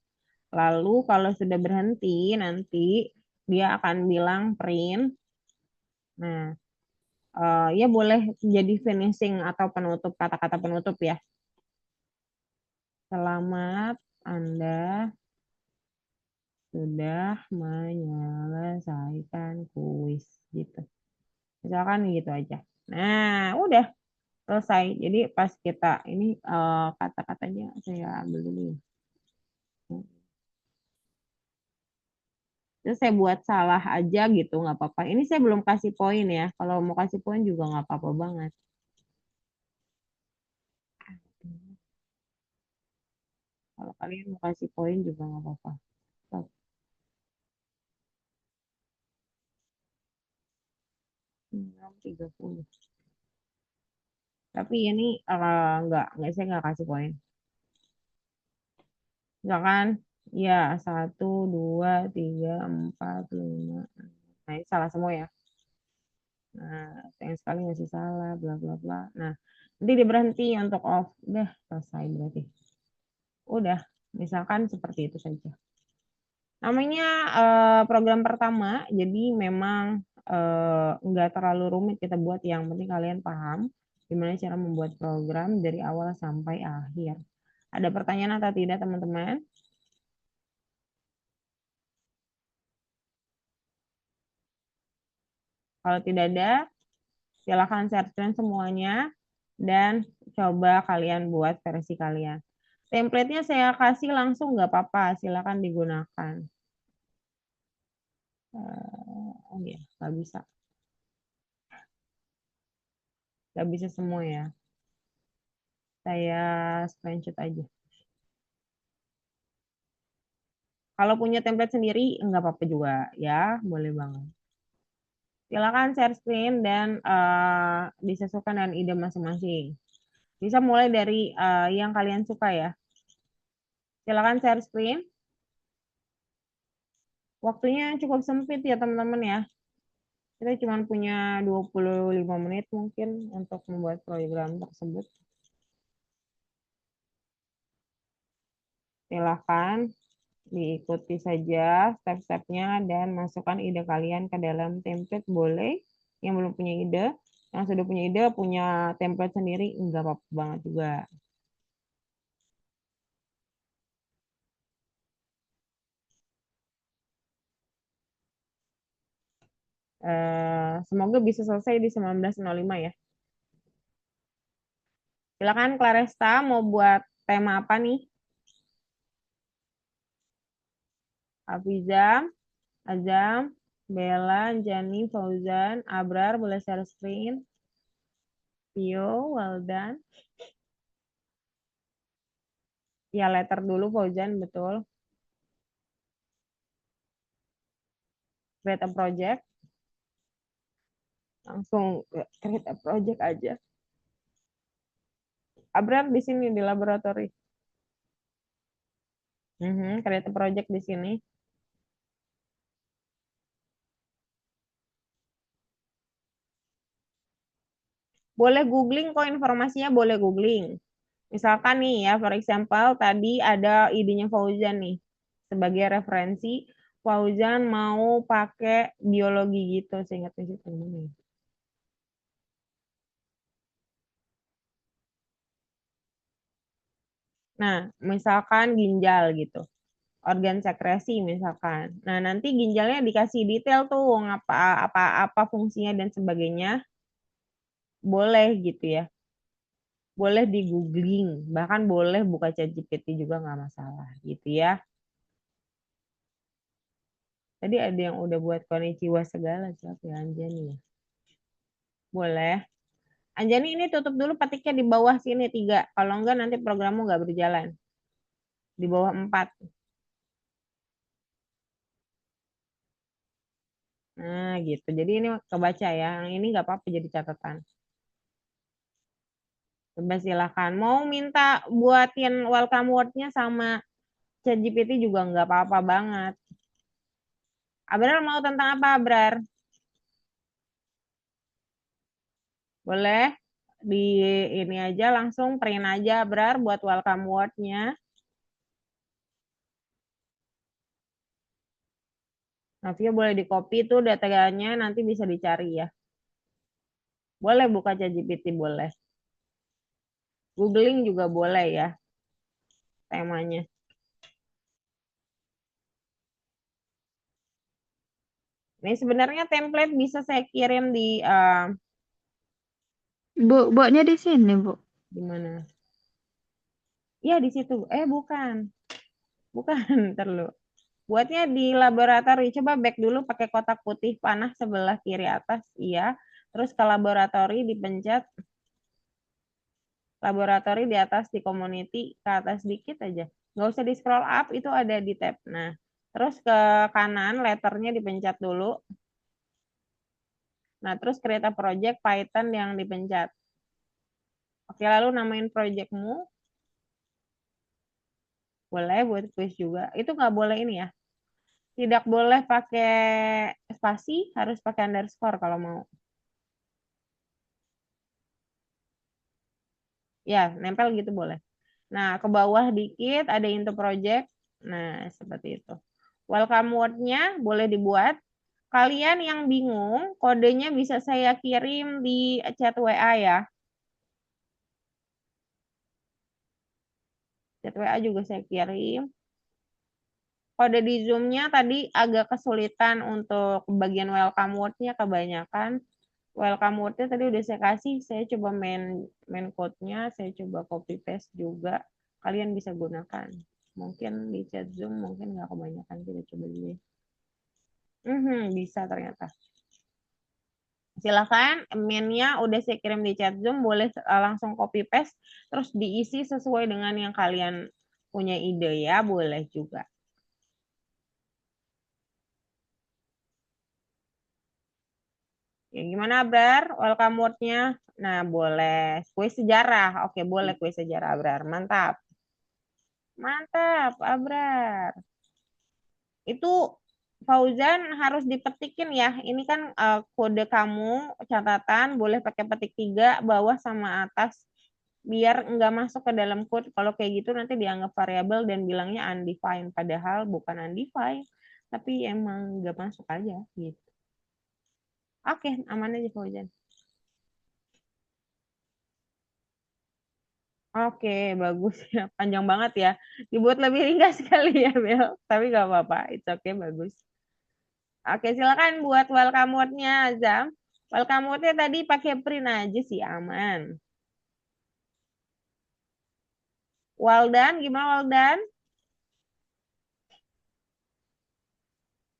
Lalu kalau sudah berhenti nanti dia akan bilang print. Nah, ya boleh jadi finishing atau penutup kata-kata penutup ya. Selamat Anda sudah menyelesaikan kuis gitu. Misalkan gitu aja. Nah, udah selesai. Jadi pas kita ini kata-katanya saya ambil dulu ya. Terus saya buat salah aja gitu, nggak apa-apa. Ini saya belum kasih poin ya. Kalau mau kasih poin juga nggak apa-apa banget. Kalau kalian mau kasih poin juga nggak apa-apa. Stop. 6:30. Tapi ini nggak saya nggak kasih poin. Nggak kan? Ya, 1, 2, 3, 4, 5. Nah, ini salah semua ya. Nah, sayang sekali masih salah, bla bla bla. Nah, nanti dia berhenti untuk off. Udah selesai berarti. Udah, misalkan seperti itu saja. Namanya program pertama, jadi memang nggak terlalu rumit kita buat. Yang penting kalian paham gimana cara membuat program dari awal sampai akhir. Ada pertanyaan atau tidak, teman-teman? Kalau tidak ada, silakan share screen semuanya dan coba kalian buat versi kalian. Template-nya saya kasih langsung nggak apa-apa, silakan digunakan. Oh iya, nggak bisa semua ya. Saya screenshot aja. Kalau punya template sendiri nggak apa-apa juga ya, boleh banget. Silakan share screen dan disesuaikan dengan ide masing-masing. Bisa mulai dari yang kalian suka ya. Silakan share screen. Waktunya cukup sempit ya teman-teman ya. Kita cuma punya 25 menit mungkin untuk membuat program tersebut. Silakan diikuti saja step-stepnya dan masukkan ide kalian ke dalam template boleh. Yang belum punya ide, yang sudah punya ide, punya template sendiri, enggak apa-apa banget juga. Semoga bisa selesai di 19:05 ya. Silakan Claresta mau buat tema apa nih? Afiza, Azam, Bella, Jani, Fauzan, Abrar, boleh share screen. Tio, well done. Ya, letter dulu Fauzan, betul. Create a project. Langsung create a project aja. Abrar di sini di laboratori. Create a project di sini. Boleh googling kok informasinya, boleh googling. Misalkan nih ya, for example, tadi ada idenya Fauzan nih. Sebagai referensi, Fauzan mau pakai biologi gitu. Saya ingat di situ. Nah, misalkan ginjal gitu. Organ sekresi misalkan. Nah, nanti ginjalnya dikasih detail tuh ngapa apa apa fungsinya dan sebagainya. Boleh gitu ya. Boleh di googling, bahkan boleh buka ChatGPT juga nggak masalah gitu ya. Tadi ada yang udah buat konnichiwa segala, siapa ya, Anjani ya? Boleh. Anjani ini tutup dulu petiknya di bawah sini 3. Kalau enggak nanti programmu nggak berjalan. Di bawah 4. Nah gitu. Jadi ini kebaca ya. Yang ini nggak apa-apa jadi catatan. Coba silakan. Mau minta buatin welcome word-nya sama ChatGPT juga nggak apa-apa banget. Abrar mau tentang apa, Abrar? Boleh di ini aja langsung print aja, Abrar, buat welcome word-nya. Novia boleh di copy tuh datanya, nanti bisa dicari ya. Boleh buka ChatGPT, boleh. Googling juga boleh ya temanya. Ini sebenarnya template bisa saya kirim Bu, Boknya di sini, Bu. di mana? Iya di situ. Bukan. Bukan, ntar lu. Buatnya di laboratori. Coba back dulu pakai kotak putih panah sebelah kiri atas. Iya. Terus ke laboratori dipencet. Laboratori di atas di community. Ke atas dikit aja. Nggak usah di scroll up. Itu ada di tab. Nah. Terus ke kanan letternya dipencet dulu. Nah, terus create a project Python yang dipencet. Oke, lalu namain projectmu. Boleh buat quiz juga. Itu nggak boleh ini ya. Tidak boleh pakai spasi, harus pakai underscore kalau mau. Ya, nempel gitu boleh. Nah, ke bawah dikit ada into project. Nah, seperti itu. Welcome word-nya boleh dibuat. Kalian yang bingung, kodenya bisa saya kirim di chat WA ya. Chat WA juga saya kirim. Kode di Zoom-nya tadi agak kesulitan untuk bagian welcome word-nya kebanyakan. Welcome word-nya tadi udah saya kasih, saya coba main code-nya, saya coba copy paste juga. Kalian bisa gunakan. Mungkin di chat Zoom mungkin nggak kebanyakan, kita coba dulu ya. Bisa ternyata. Silakan, main-nya udah saya kirim di chat Zoom, boleh langsung copy paste, terus diisi sesuai dengan yang kalian punya ide ya, boleh juga. Ya, gimana, Abrar? Welcome word-nya? Nah, boleh. Kuis sejarah. Oke, boleh kuis sejarah, Abrar. Mantap. Mantap, Abrar. Itu Fauzan harus dipetikin ya. Ini kan kode kamu, catatan, boleh pakai petik 3, bawah sama atas. Biar nggak masuk ke dalam code. Kalau kayak gitu nanti dianggap variabel dan bilangnya undefined. Padahal bukan undefined. Tapi emang nggak masuk aja gitu. Oke, aman aja Fauzan. Oke, bagus ya. Panjang banget ya. Dibuat lebih ringkas sekali ya, Bel. Tapi nggak apa-apa. It's okay, bagus. Oke, silakan buat welcome word-nya, Azam. Welcome word-nya tadi pakai print aja sih, aman. Waldan, gimana Waldan?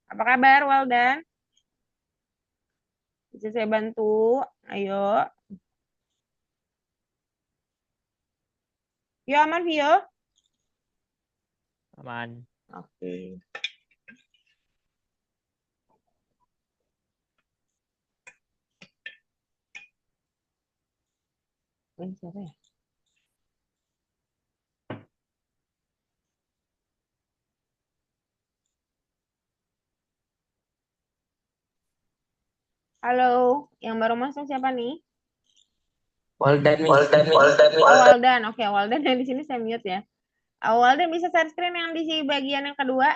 Apa kabar, Waldan? Bisa saya bantu? Ayo. Vio, aman, Vio? Aman. Oke. Ini siapa ya? Halo, yang baru masuk siapa nih? Waldan, Miss. Oh, Waldan. Oke, Waldan yang di sini saya mute ya. Waldan bisa share screen yang di bagian yang kedua.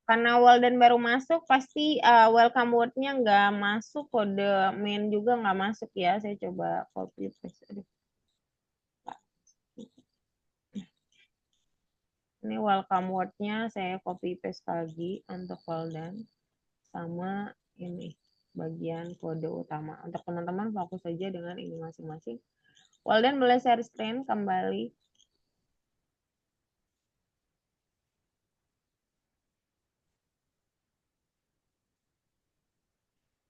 Karena Walden baru masuk, pasti welcome word-nya nggak masuk, kode main juga nggak masuk ya. Saya coba copy paste. Aduh. Ini welcome word-nya saya copy paste lagi untuk Walden. Sama ini bagian kode utama. Untuk teman-teman fokus saja dengan ini masing-masing. Walden boleh share screen kembali.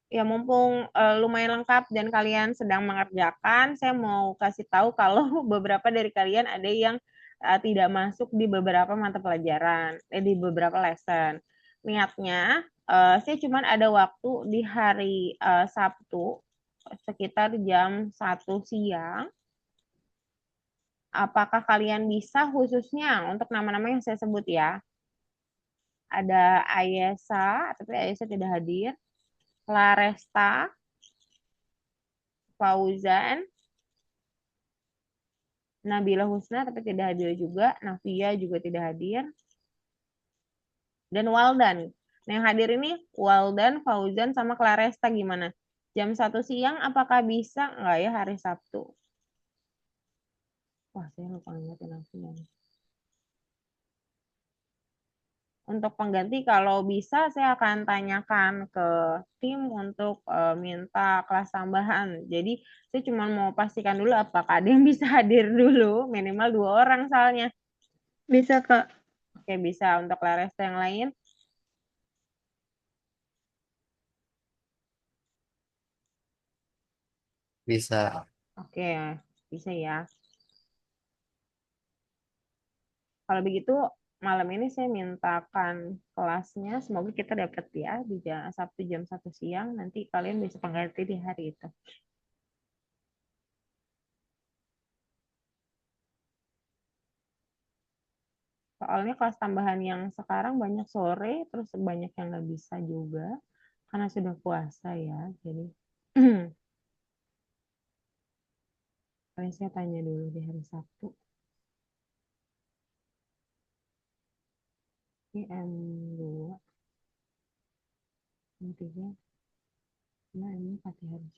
Ya, mumpung lumayan lengkap dan kalian sedang mengerjakan, saya mau kasih tahu kalau beberapa dari kalian ada yang tidak masuk di beberapa mata pelajaran, di beberapa lesson. Niatnya, saya cuma ada waktu di hari Sabtu sekitar jam 1 siang. Apakah kalian bisa khususnya untuk nama-nama yang saya sebut ya? Ada Ayesa, tapi Ayesa tidak hadir. Claresta, Fauzan, Nabila Husna tapi tidak hadir juga, Navia juga tidak hadir, dan Waldan. Nah, yang hadir ini Waldan, Fauzan, sama Claresta gimana? Jam 1 siang apakah bisa? Enggak ya hari Sabtu? Wah, saya lupa ingetin Navia. Untuk pengganti kalau bisa saya akan tanyakan ke tim untuk minta kelas tambahan. Jadi saya cuma mau pastikan dulu apakah ada yang bisa hadir dulu, minimal 2 orang soalnya. Bisa, Kak. Oke, bisa. Untuk Laresta yang lain? Bisa. Oke, bisa ya. Kalau begitu, malam ini saya mintakan kelasnya. Semoga kita dapat ya di Sabtu jam 1 siang. Nanti kalian bisa pengerti di hari itu. Soalnya kelas tambahan yang sekarang banyak sore, terus banyak yang nggak bisa juga. Karena sudah puasa ya. Jadi, paling saya tanya dulu di hari Sabtu. Ini M2, M3, nah ini pasti harus.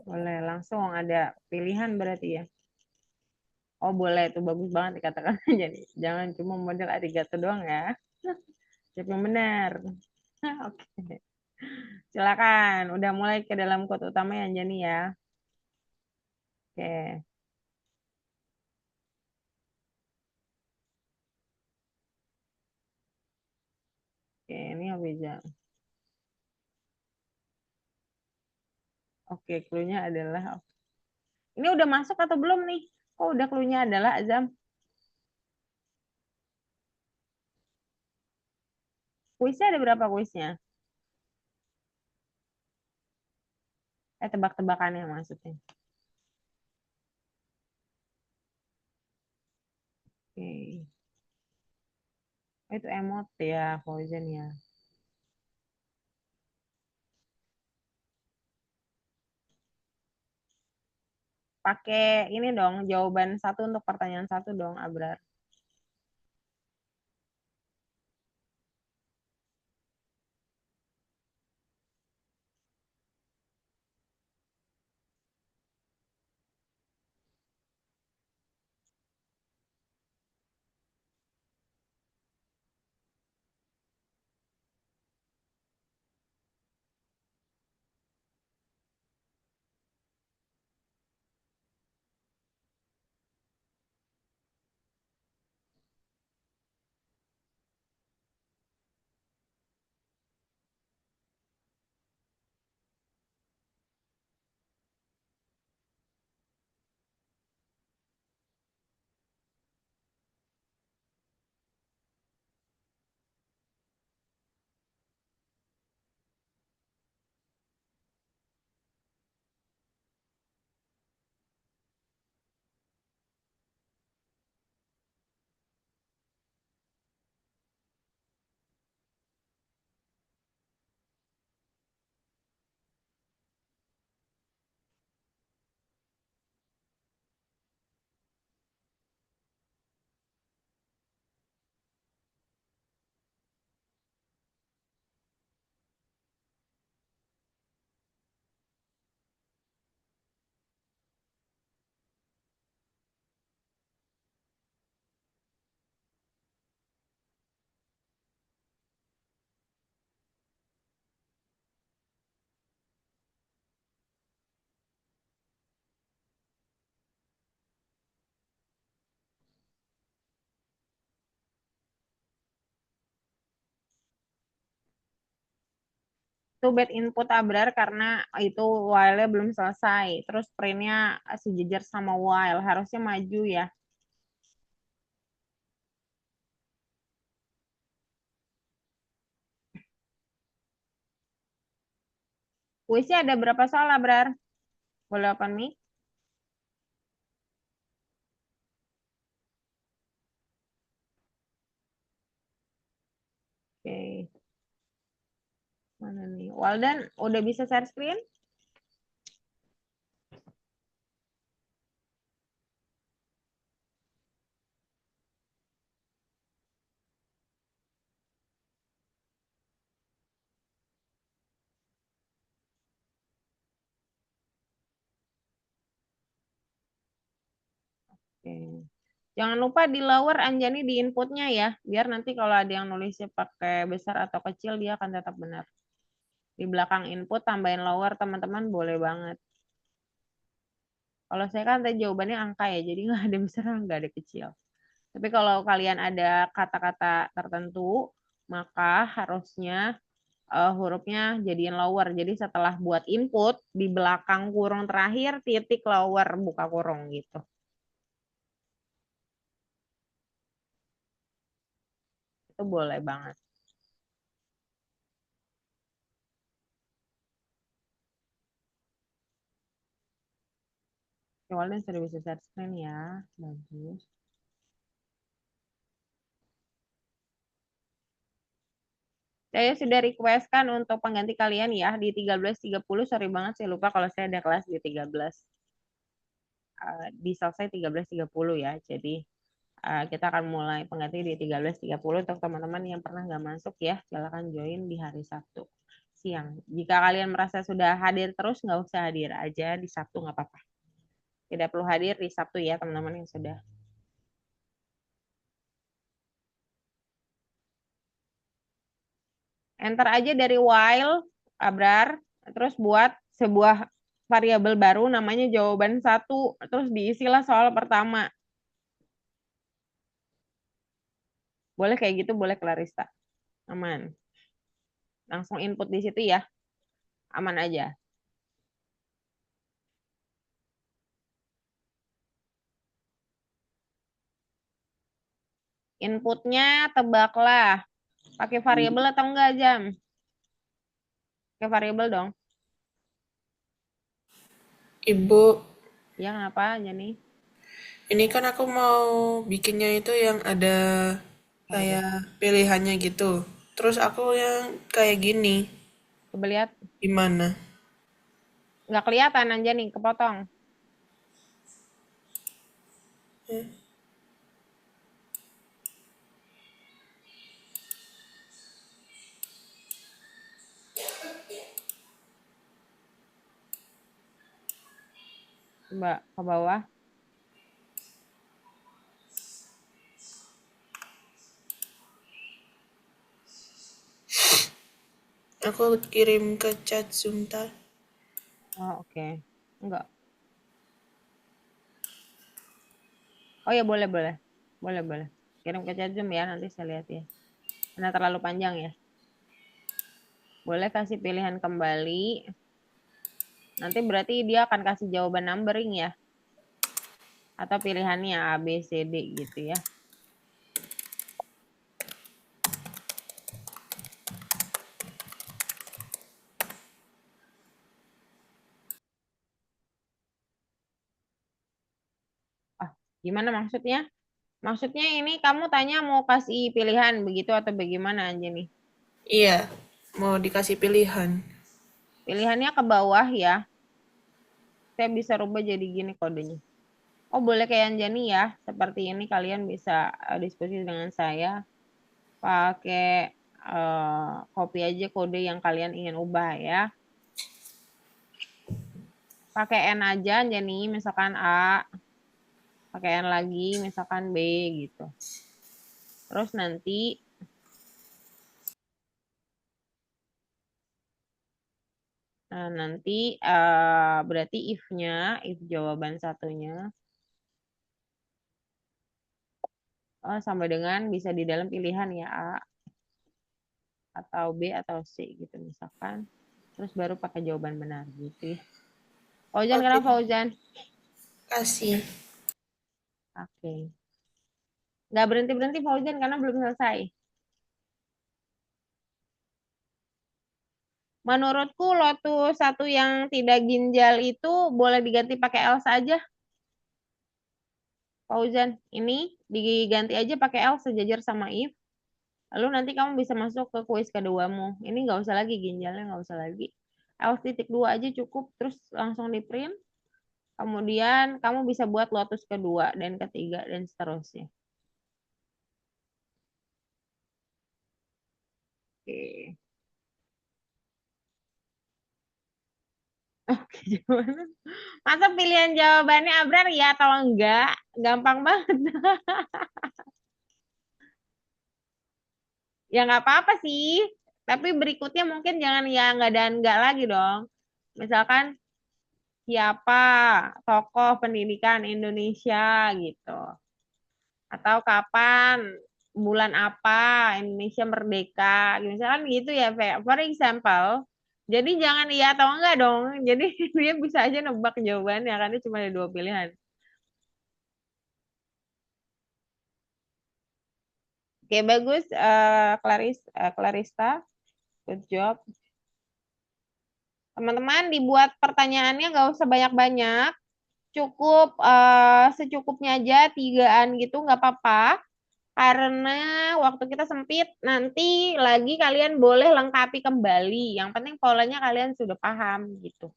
Boleh langsung ada pilihan berarti ya. Oh boleh, itu bagus banget dikatakan. Jadi jangan cuma model arigato doang ya. Siap yang benar. Oke. Silakan, udah mulai ke dalam quote utama ya Jani ya. Oke, oke ini Obeja. Oke, clue-nya adalah ini udah masuk atau belum nih? Kok udah clue-nya adalah Azam? Kuisnya ada berapa kuisnya? Tebak-tebakannya maksudnya. Oke. Oh, itu emot ya, Fauzan ya. Pakai ini dong, jawaban satu untuk pertanyaan satu dong, Abrar. Itu bad input Abrar karena itu while-nya belum selesai. Terus print-nya sejajar sama while. Harusnya maju ya. Kuisnya ada berapa soal Abrar? Boleh open mic? Oke. Mana nih? Waldan, udah bisa share screen? Oke. Jangan lupa di lower Anjani di inputnya ya, biar nanti kalau ada yang nulisnya pakai besar atau kecil dia akan tetap benar. Di belakang input tambahin lower teman-teman boleh banget. Kalau saya kan tadi jawabannya angka ya, jadi nggak ada besar nggak ada kecil. Tapi kalau kalian ada kata-kata tertentu, maka harusnya hurufnya jadiin lower. Jadi setelah buat input di belakang kurung terakhir titik lower buka kurung gitu. Itu boleh banget. Awalnya sudah bisa share screen ya. Bagus. Saya sudah requestkan untuk pengganti kalian ya di 13.30. Sorry banget saya lupa kalau saya ada kelas di 13. Di selesai 13.30 ya. Jadi kita akan mulai pengganti di 13.30 untuk teman-teman yang pernah nggak masuk ya. Silakan join di hari Sabtu siang. Jika kalian merasa sudah hadir terus, nggak usah hadir aja di Sabtu nggak apa-apa. Tidak perlu hadir di Sabtu ya teman-teman yang sudah. Enter aja dari while, Abrar, terus buat sebuah variabel baru namanya jawaban satu, terus diisilah soal pertama. Boleh kayak gitu, boleh Clarista. Aman. Langsung input di situ ya. Aman aja. Inputnya tebaklah. Pakai variabel atau enggak, Jam? Pakai variabel dong. Ibu, Ya, kenapa, Jani? ini kan aku mau bikinnya itu yang ada Variabel. kayak pilihannya gitu. Terus aku yang kayak gini, Coba lihat. gimana? Nggak kelihatan, Anjani. Kepotong. Coba ke bawah. Aku kirim ke chat Zoom tar. Oh, oke. Enggak. Oh ya, boleh, boleh. Boleh, boleh. Kirim ke chat Zoom ya, nanti saya lihat ya. Karena terlalu panjang ya. Boleh kasih pilihan kembali. Nanti berarti dia akan kasih jawaban numbering ya. Atau pilihannya A, B, C, D gitu ya. Ah, gimana maksudnya? Maksudnya ini kamu tanya mau kasih pilihan begitu atau bagaimana aja nih? Iya, mau dikasih pilihan. Pilihannya ke bawah ya. Saya bisa rubah jadi gini kodenya. Oh, boleh kayak Anjani ya. Seperti ini kalian bisa diskusi dengan saya. Pakai copy aja kode yang kalian ingin ubah ya. Pakai N aja Anjani, misalkan A. Pakai N lagi, misalkan B gitu. Terus nanti nanti berarti if-nya, if jawaban satunya sama dengan bisa di dalam pilihan ya A atau B atau C gitu misalkan. terus baru pakai jawaban benar gitu ya. Fauzan, Oke, kenapa Fauzan? kasih. Oke. Nggak berhenti-berhenti Fauzan karena belum selesai. Menurutku lotus satu yang tidak ginjal itu boleh diganti pakai else aja, Fauzan. Ini diganti aja pakai else sejajar sama if. Lalu nanti kamu bisa masuk ke kuis keduamu. Ini nggak usah lagi ginjalnya, nggak usah lagi. Else titik dua aja cukup, terus langsung di print. Kemudian kamu bisa buat lotus kedua dan ketiga dan seterusnya. Oke. Oke, gimana? Masa pilihan jawabannya Abrar ya atau enggak? Gampang banget. Ya nggak apa-apa sih. Tapi berikutnya mungkin jangan ya nggak dan enggak lagi dong. Misalkan siapa tokoh pendidikan Indonesia gitu. Atau kapan, bulan apa Indonesia merdeka. Misalkan gitu ya, for example. Jadi jangan iya atau enggak dong. Jadi dia bisa aja nebak jawabannya karena cuma ada dua pilihan. Oke, bagus. Clarista. Good job. Teman-teman dibuat pertanyaannya nggak usah banyak-banyak. Cukup secukupnya aja, tigaan gitu nggak apa-apa. Karena waktu kita sempit, nanti lagi kalian boleh lengkapi kembali. Yang penting polanya kalian sudah paham gitu.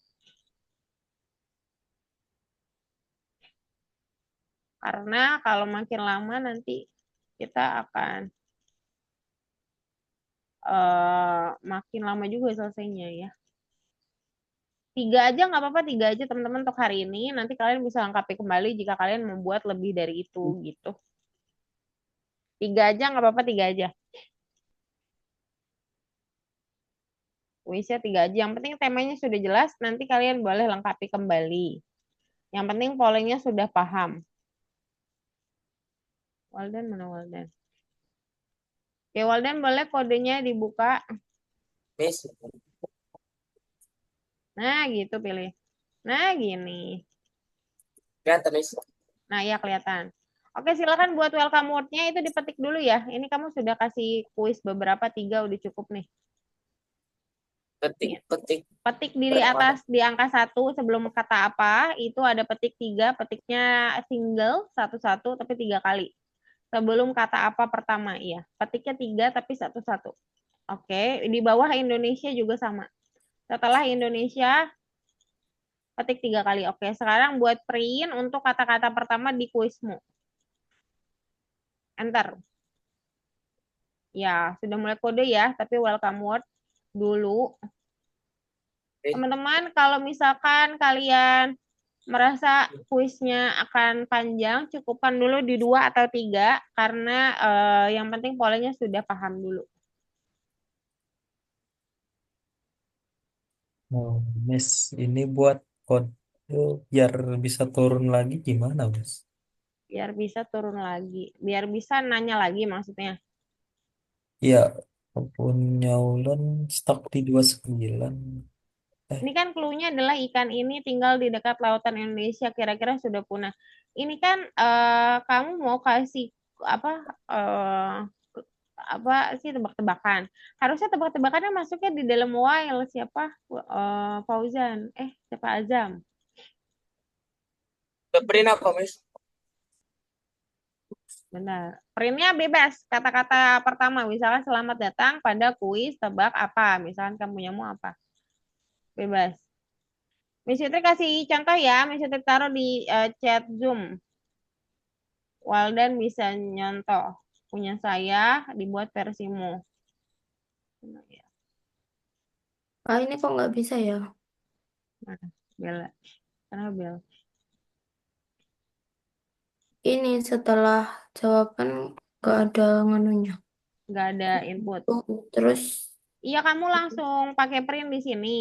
Karena kalau makin lama nanti kita akan makin lama juga selesainya ya. Tiga aja nggak apa-apa, tiga aja teman-teman untuk hari ini. Nanti kalian bisa lengkapi kembali jika kalian membuat lebih dari itu gitu. Tiga aja nggak apa-apa, tiga aja. Kuisnya tiga aja. Yang penting temanya sudah jelas, nanti kalian boleh lengkapi kembali. Yang penting polanya sudah paham. Walden mana Walden? Oke, Walden boleh kodenya dibuka. Miss, Nah, gitu pilih. Nah, gini. kelihatan Miss. Nah, ya kelihatan. Oke, silakan buat welcome word-nya itu dipetik dulu ya. Ini kamu sudah kasih kuis beberapa, tiga udah cukup nih. Petik, petik. Petik di Berapa? atas di angka satu sebelum kata apa, itu ada petik tiga, petiknya single, satu-satu, tapi tiga kali. Sebelum kata apa pertama, iya. Petiknya tiga, tapi satu-satu. Oke, di bawah Indonesia juga sama. Setelah Indonesia, petik tiga kali. Oke, sekarang buat print untuk kata-kata pertama di kuismu. Enter. Ya, sudah mulai kode ya, tapi welcome word dulu. Teman-teman, kalau misalkan kalian merasa kuisnya akan panjang, cukupkan dulu di dua atau tiga, karena yang penting polanya sudah paham dulu. Oh, Miss, ini buat kode biar bisa turun lagi gimana, Miss? Biar bisa turun lagi. Biar bisa nanya lagi maksudnya. Ya, punya Ulen stuck di 29. Ini kan clue-nya adalah ikan ini tinggal di dekat lautan Indonesia, kira-kira sudah punah. Ini kan kamu mau kasih apa eh, apa sih tebak-tebakan. Harusnya tebak-tebakannya masuknya di dalam wild siapa? Fauzan. Siapa Azam? Print apa Miss? Benar. Printnya bebas. Kata-kata pertama, misalkan selamat datang pada kuis tebak apa. Misalkan kamu mau apa. Bebas. Miss Fitri kasih contoh ya. Miss Fitri taruh di chat Zoom. Walden bisa nyontoh. Punya saya dibuat versimu. Nah, ya. Ah, ini kok nggak bisa ya? Mana? Bella. Kenapa Bella? Ini setelah jawaban nggak ada nganunya. Nggak ada input. Terus Iya, kamu langsung pakai print di sini.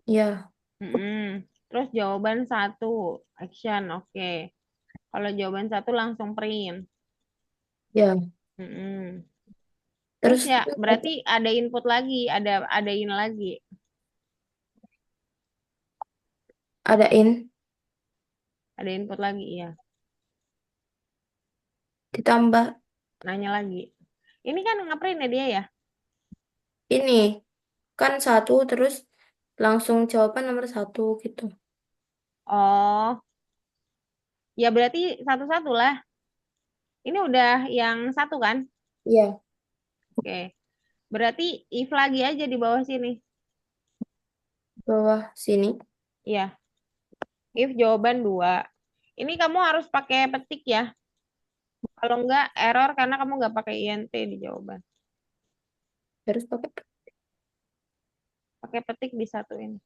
ya, Mm-mm. Terus jawaban satu, action, oke. Kalau jawaban satu langsung print. ya. Mm-mm. Terus Terus ya, berarti ada input lagi, ada in lagi. Ada in, Ada input lagi, iya. ditambah Nanya lagi. Ini kan ngeprint ya dia ya? ini. Kan satu, terus langsung jawaban nomor satu gitu. Oh, ya berarti satu-satu lah. Ini udah yang satu kan? Iya, Oke. Berarti if lagi aja di bawah sini. bawah sini. Iya. If jawaban 2. Ini kamu harus pakai petik ya. Kalau enggak error karena kamu nggak pakai INT di jawaban. Harus pakai. Pakai petik di satu ini.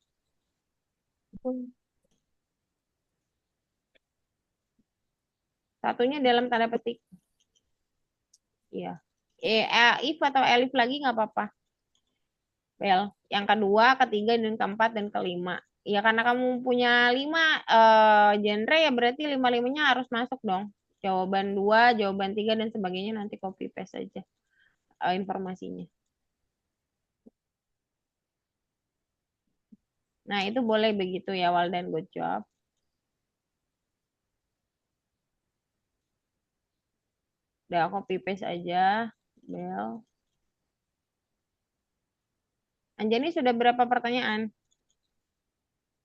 Satunya dalam tanda petik. Iya. If atau elif lagi nggak apa-apa. Bel. Yang kedua, ketiga, dan keempat, dan kelima. Ya karena kamu punya 5 genre ya berarti 5-5-nya harus masuk dong. Jawaban 2, jawaban 3, dan sebagainya nanti copy paste aja informasinya. Nah, itu boleh begitu ya, Waldan. Good job. Udah copy paste aja, Bel. Anjani sudah berapa pertanyaan?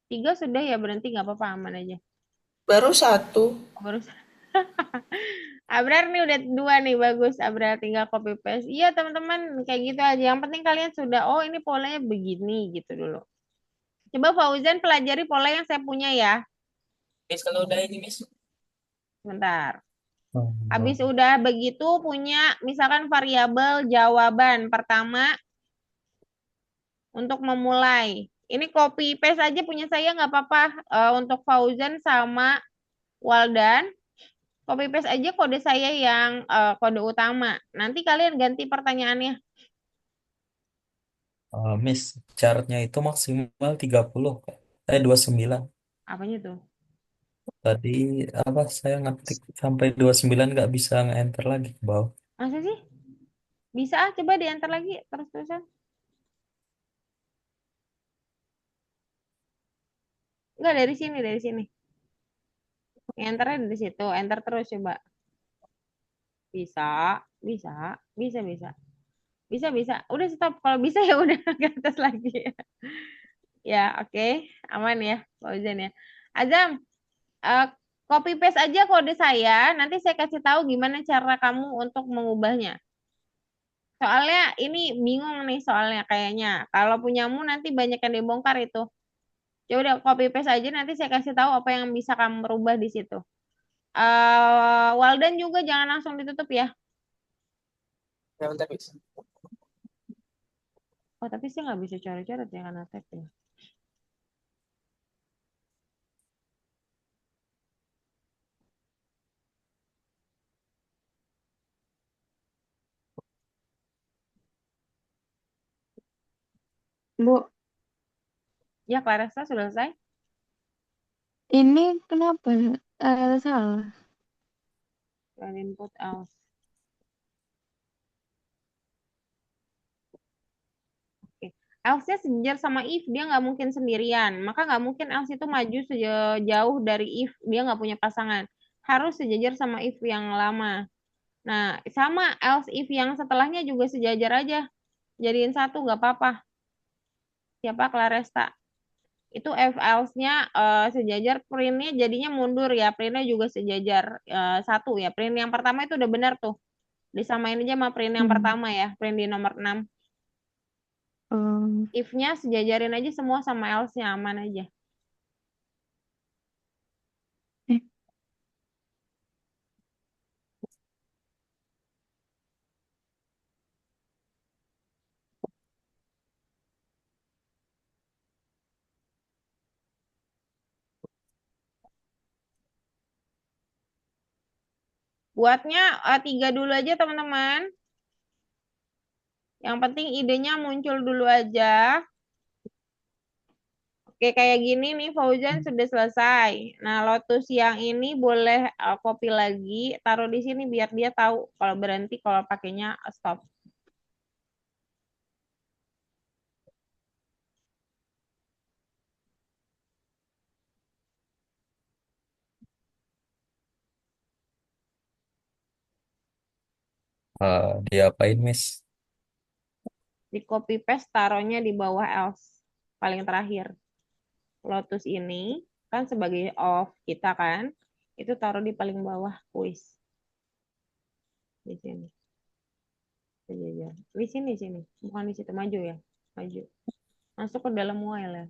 3 sudah ya, berhenti nggak apa-apa, aman aja. Baru 1. Oh, baru Abrar nih udah 2 nih, bagus. Abrar tinggal copy paste. Iya teman-teman, kayak gitu aja. Yang penting kalian sudah, oh ini polanya begini gitu dulu. Coba Fauzan pelajari pola yang saya punya ya. Miss, kalau udah ini, Miss. Sebentar. Oh, Habis udah begitu punya misalkan variabel jawaban pertama untuk memulai. Ini copy paste aja punya saya nggak apa-apa. Untuk Fauzan sama Waldan, copy paste aja kode saya yang kode utama. Nanti kalian ganti pertanyaannya. Miss, chartnya itu maksimal 30, Kak. 29. Apanya tuh? Tadi apa saya ngetik sampai 29 nggak bisa nge-enter lagi ke bawah. Masa sih? Bisa ah, coba diantar lagi terus-terusan. Enggak dari sini, dari sini. Enternya dari situ, enter terus coba. Bisa, bisa, bisa, bisa. Bisa, bisa. Udah stop. Kalau bisa ya udah ke atas lagi. Ya, oke. Aman ya, Fauzan ya. Azam, eh, copy paste aja kode saya. Nanti saya kasih tahu gimana cara kamu untuk mengubahnya. Soalnya ini bingung nih soalnya kayaknya. Kalau punyamu nanti banyak yang dibongkar itu. Coba udah copy paste aja nanti saya kasih tahu apa yang bisa kamu rubah di situ. Waldan juga jangan langsung ditutup ya. Ya, bentar, Miss. Oh, tapi saya nggak bisa coret-coret ya karena tag ya. Bu, Ya, Clarissa sudah selesai. ini kenapa salah? Dan input else. Oke. Else-nya sejajar sama if, dia nggak mungkin sendirian. Maka nggak mungkin else itu maju sejauh dari if, dia nggak punya pasangan. Harus sejajar sama if yang lama. Nah, sama else if yang setelahnya juga sejajar aja. Jadiin satu nggak apa-apa. Siapa Claresta? Itu if else-nya sejajar, print-nya jadinya mundur ya. Print-nya juga sejajar satu ya. Print yang pertama itu udah benar tuh. Disamain aja sama print yang Hmm. pertama ya. Print di nomor 6. If-nya sejajarin aja semua sama else-nya, aman aja. Eh, Buatnya 3 dulu aja teman-teman. Yang penting idenya muncul dulu aja. Oke, kayak gini nih Fauzan sudah selesai. Nah, Lotus yang ini boleh copy lagi, taruh di sini biar dia tahu kalau berhenti, kalau pakainya stop. Diapain, Miss? Di copy paste taruhnya di bawah else. Paling terakhir. Lotus ini kan sebagai of kita kan. Itu taruh di paling bawah quiz. Di sini. Sejajar. Di sini. Bukan di situ. Maju ya. Maju. Masuk ke dalam while ya.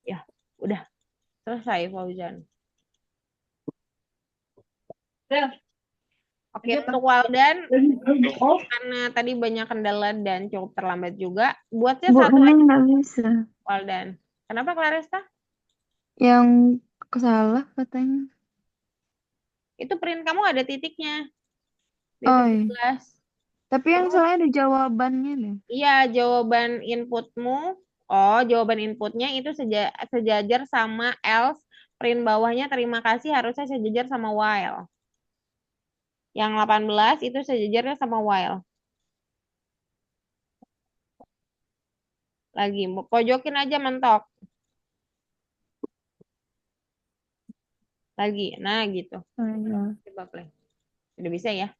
Ya, udah. Selesai, Fauzan. Oke, untuk Waldan, karena tadi banyak kendala dan cukup terlambat juga, buatnya Bu, satu ini aja, nggak bisa. Waldan. Kenapa, Claresta? Yang salah katanya. Itu print kamu ada titiknya. Di Oh iya. 17. Tapi yang Terus, salahnya ada jawabannya deh. iya, jawaban inputmu. Oh, jawaban inputnya itu sejajar sama else. Print bawahnya terima kasih harusnya sejajar sama while. Yang 18 itu sejajarnya sama while. Lagi, pojokin aja mentok. Lagi, nah gitu. Oh iya. Coba play. Udah bisa ya?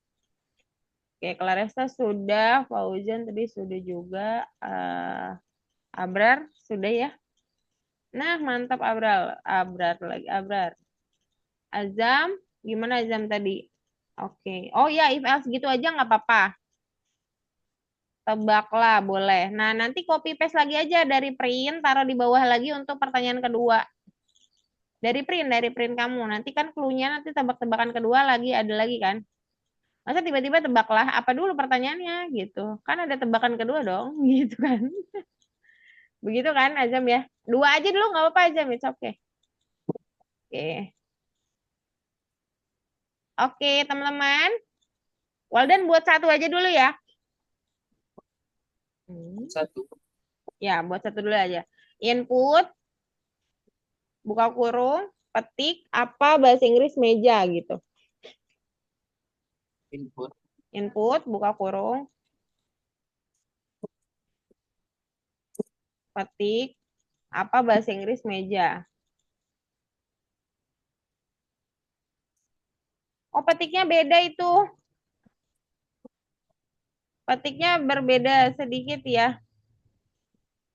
Oke, Claresta sudah, Fauzan tadi sudah juga, Abrar sudah ya? Nah, mantap Abrar. Abrar lagi, Abrar. Azam, gimana Azam tadi? Oke. Oh ya, if else gitu aja nggak apa-apa. Tebaklah, boleh. Nah, nanti copy paste lagi aja dari print, taruh di bawah lagi untuk pertanyaan kedua. Dari print kamu. Nanti kan clue-nya nanti tebak-tebakan kedua lagi, ada lagi kan? Masa tiba-tiba tebaklah, apa dulu pertanyaannya gitu. Kan ada tebakan kedua dong, gitu kan. Begitu kan Azam ya? Dua aja dulu nggak apa-apa Azam, it's okay. Oke. Oke, teman-teman. Walden buat satu aja dulu ya. Satu. Ya, buat satu dulu aja. Input, buka kurung, petik, apa bahasa Inggris meja gitu. Input. Input, buka kurung, petik, apa bahasa Inggris meja. Oh, petiknya beda itu. Petiknya berbeda sedikit ya.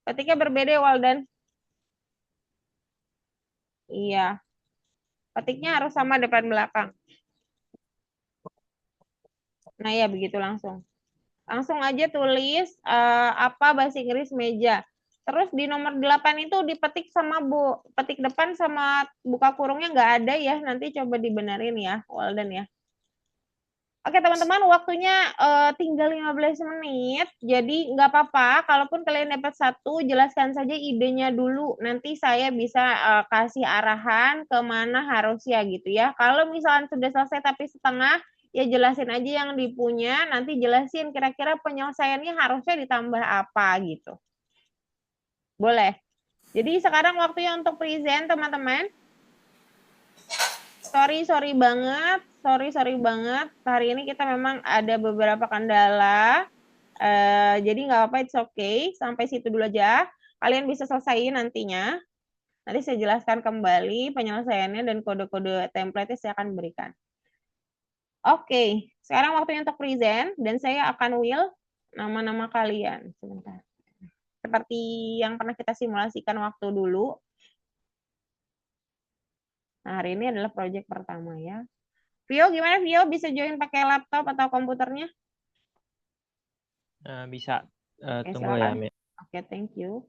Petiknya berbeda, Walden. Iya. Petiknya harus sama depan belakang. Nah ya, begitu langsung. Langsung aja tulis apa bahasa Inggris meja. Terus di nomor 8 itu dipetik sama petik depan sama buka kurungnya nggak ada ya. Nanti coba dibenerin ya, Walden ya. Oke teman-teman, waktunya tinggal 15 menit. Jadi nggak apa-apa, kalaupun kalian dapat satu, jelaskan saja idenya dulu. Nanti saya bisa kasih arahan kemana harusnya gitu ya. Kalau misalnya sudah selesai tapi setengah, ya jelasin aja yang dipunya. Nanti jelasin kira-kira penyelesaiannya harusnya ditambah apa gitu. Boleh. Jadi sekarang waktunya untuk present teman-teman. Sorry banget. Sorry banget. Hari ini kita memang ada beberapa kendala. Jadi nggak apa-apa, it's okay. Sampai situ dulu aja. Kalian bisa selesaiin nantinya. Nanti saya jelaskan kembali penyelesaiannya dan kode-kode template saya akan berikan. Oke, sekarang waktunya untuk present. Dan saya akan will nama-nama kalian. Sebentar. Seperti yang pernah kita simulasikan waktu dulu. Nah, hari ini adalah project pertama ya. Vio, gimana Vio? Bisa join pakai laptop atau komputernya? Bisa. Oke, Tunggu ya, silakan. Mi. Oke, thank you.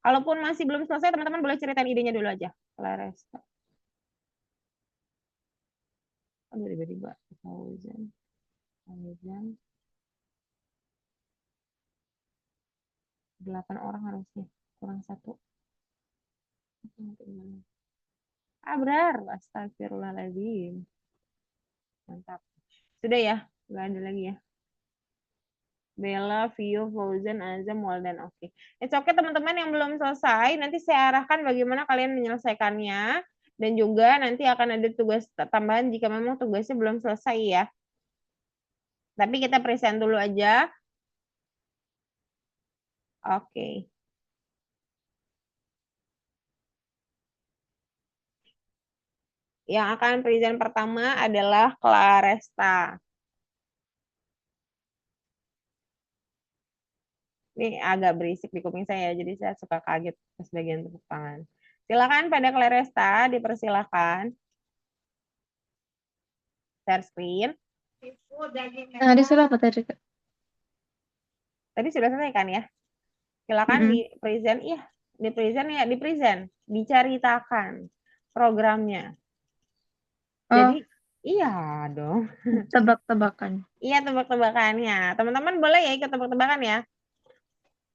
Kalaupun masih belum selesai, teman-teman boleh ceritain idenya dulu aja. Claresta. Aduh, tiba-tiba. Fauzan. 8 orang harusnya. Kurang satu. Abrar. Astagfirullahaladzim. Mantap. Sudah ya? Nggak ada lagi ya? Bella, Vio, Fauzan, Azam, Waldan. Oke. It's okay teman-teman yang belum selesai. Nanti saya arahkan bagaimana kalian menyelesaikannya. Dan juga nanti akan ada tugas tambahan jika memang tugasnya belum selesai ya. Tapi kita present dulu aja. Oke. Yang akan present pertama adalah Claresta. Ini agak berisik di kuping saya, jadi saya suka kaget pas bagian tepuk tangan. Silakan pada Claresta, dipersilakan. Share screen. Nah, disuruh apa tadi, Kak? Tadi sudah selesai kan ya? Silakan di present, iya, di present ya, di present, diceritakan programnya. Oh, Jadi, iya dong. tebak-tebakan. Iya, tebak-tebakannya. Teman-teman boleh ya ikut tebak-tebakan ya?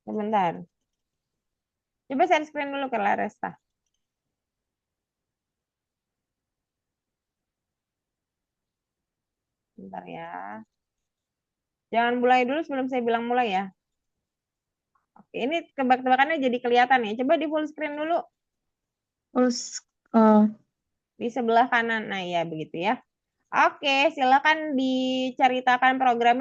Sebentar. Coba share screen dulu ke Laresta. Bentar ya. Jangan mulai dulu sebelum saya bilang mulai ya. Oke, ini tebak-tebakannya jadi kelihatan ya. Coba di full screen dulu. Terus, oh, Di sebelah kanan. Nah, ya begitu ya. Oke, silakan diceritakan programnya.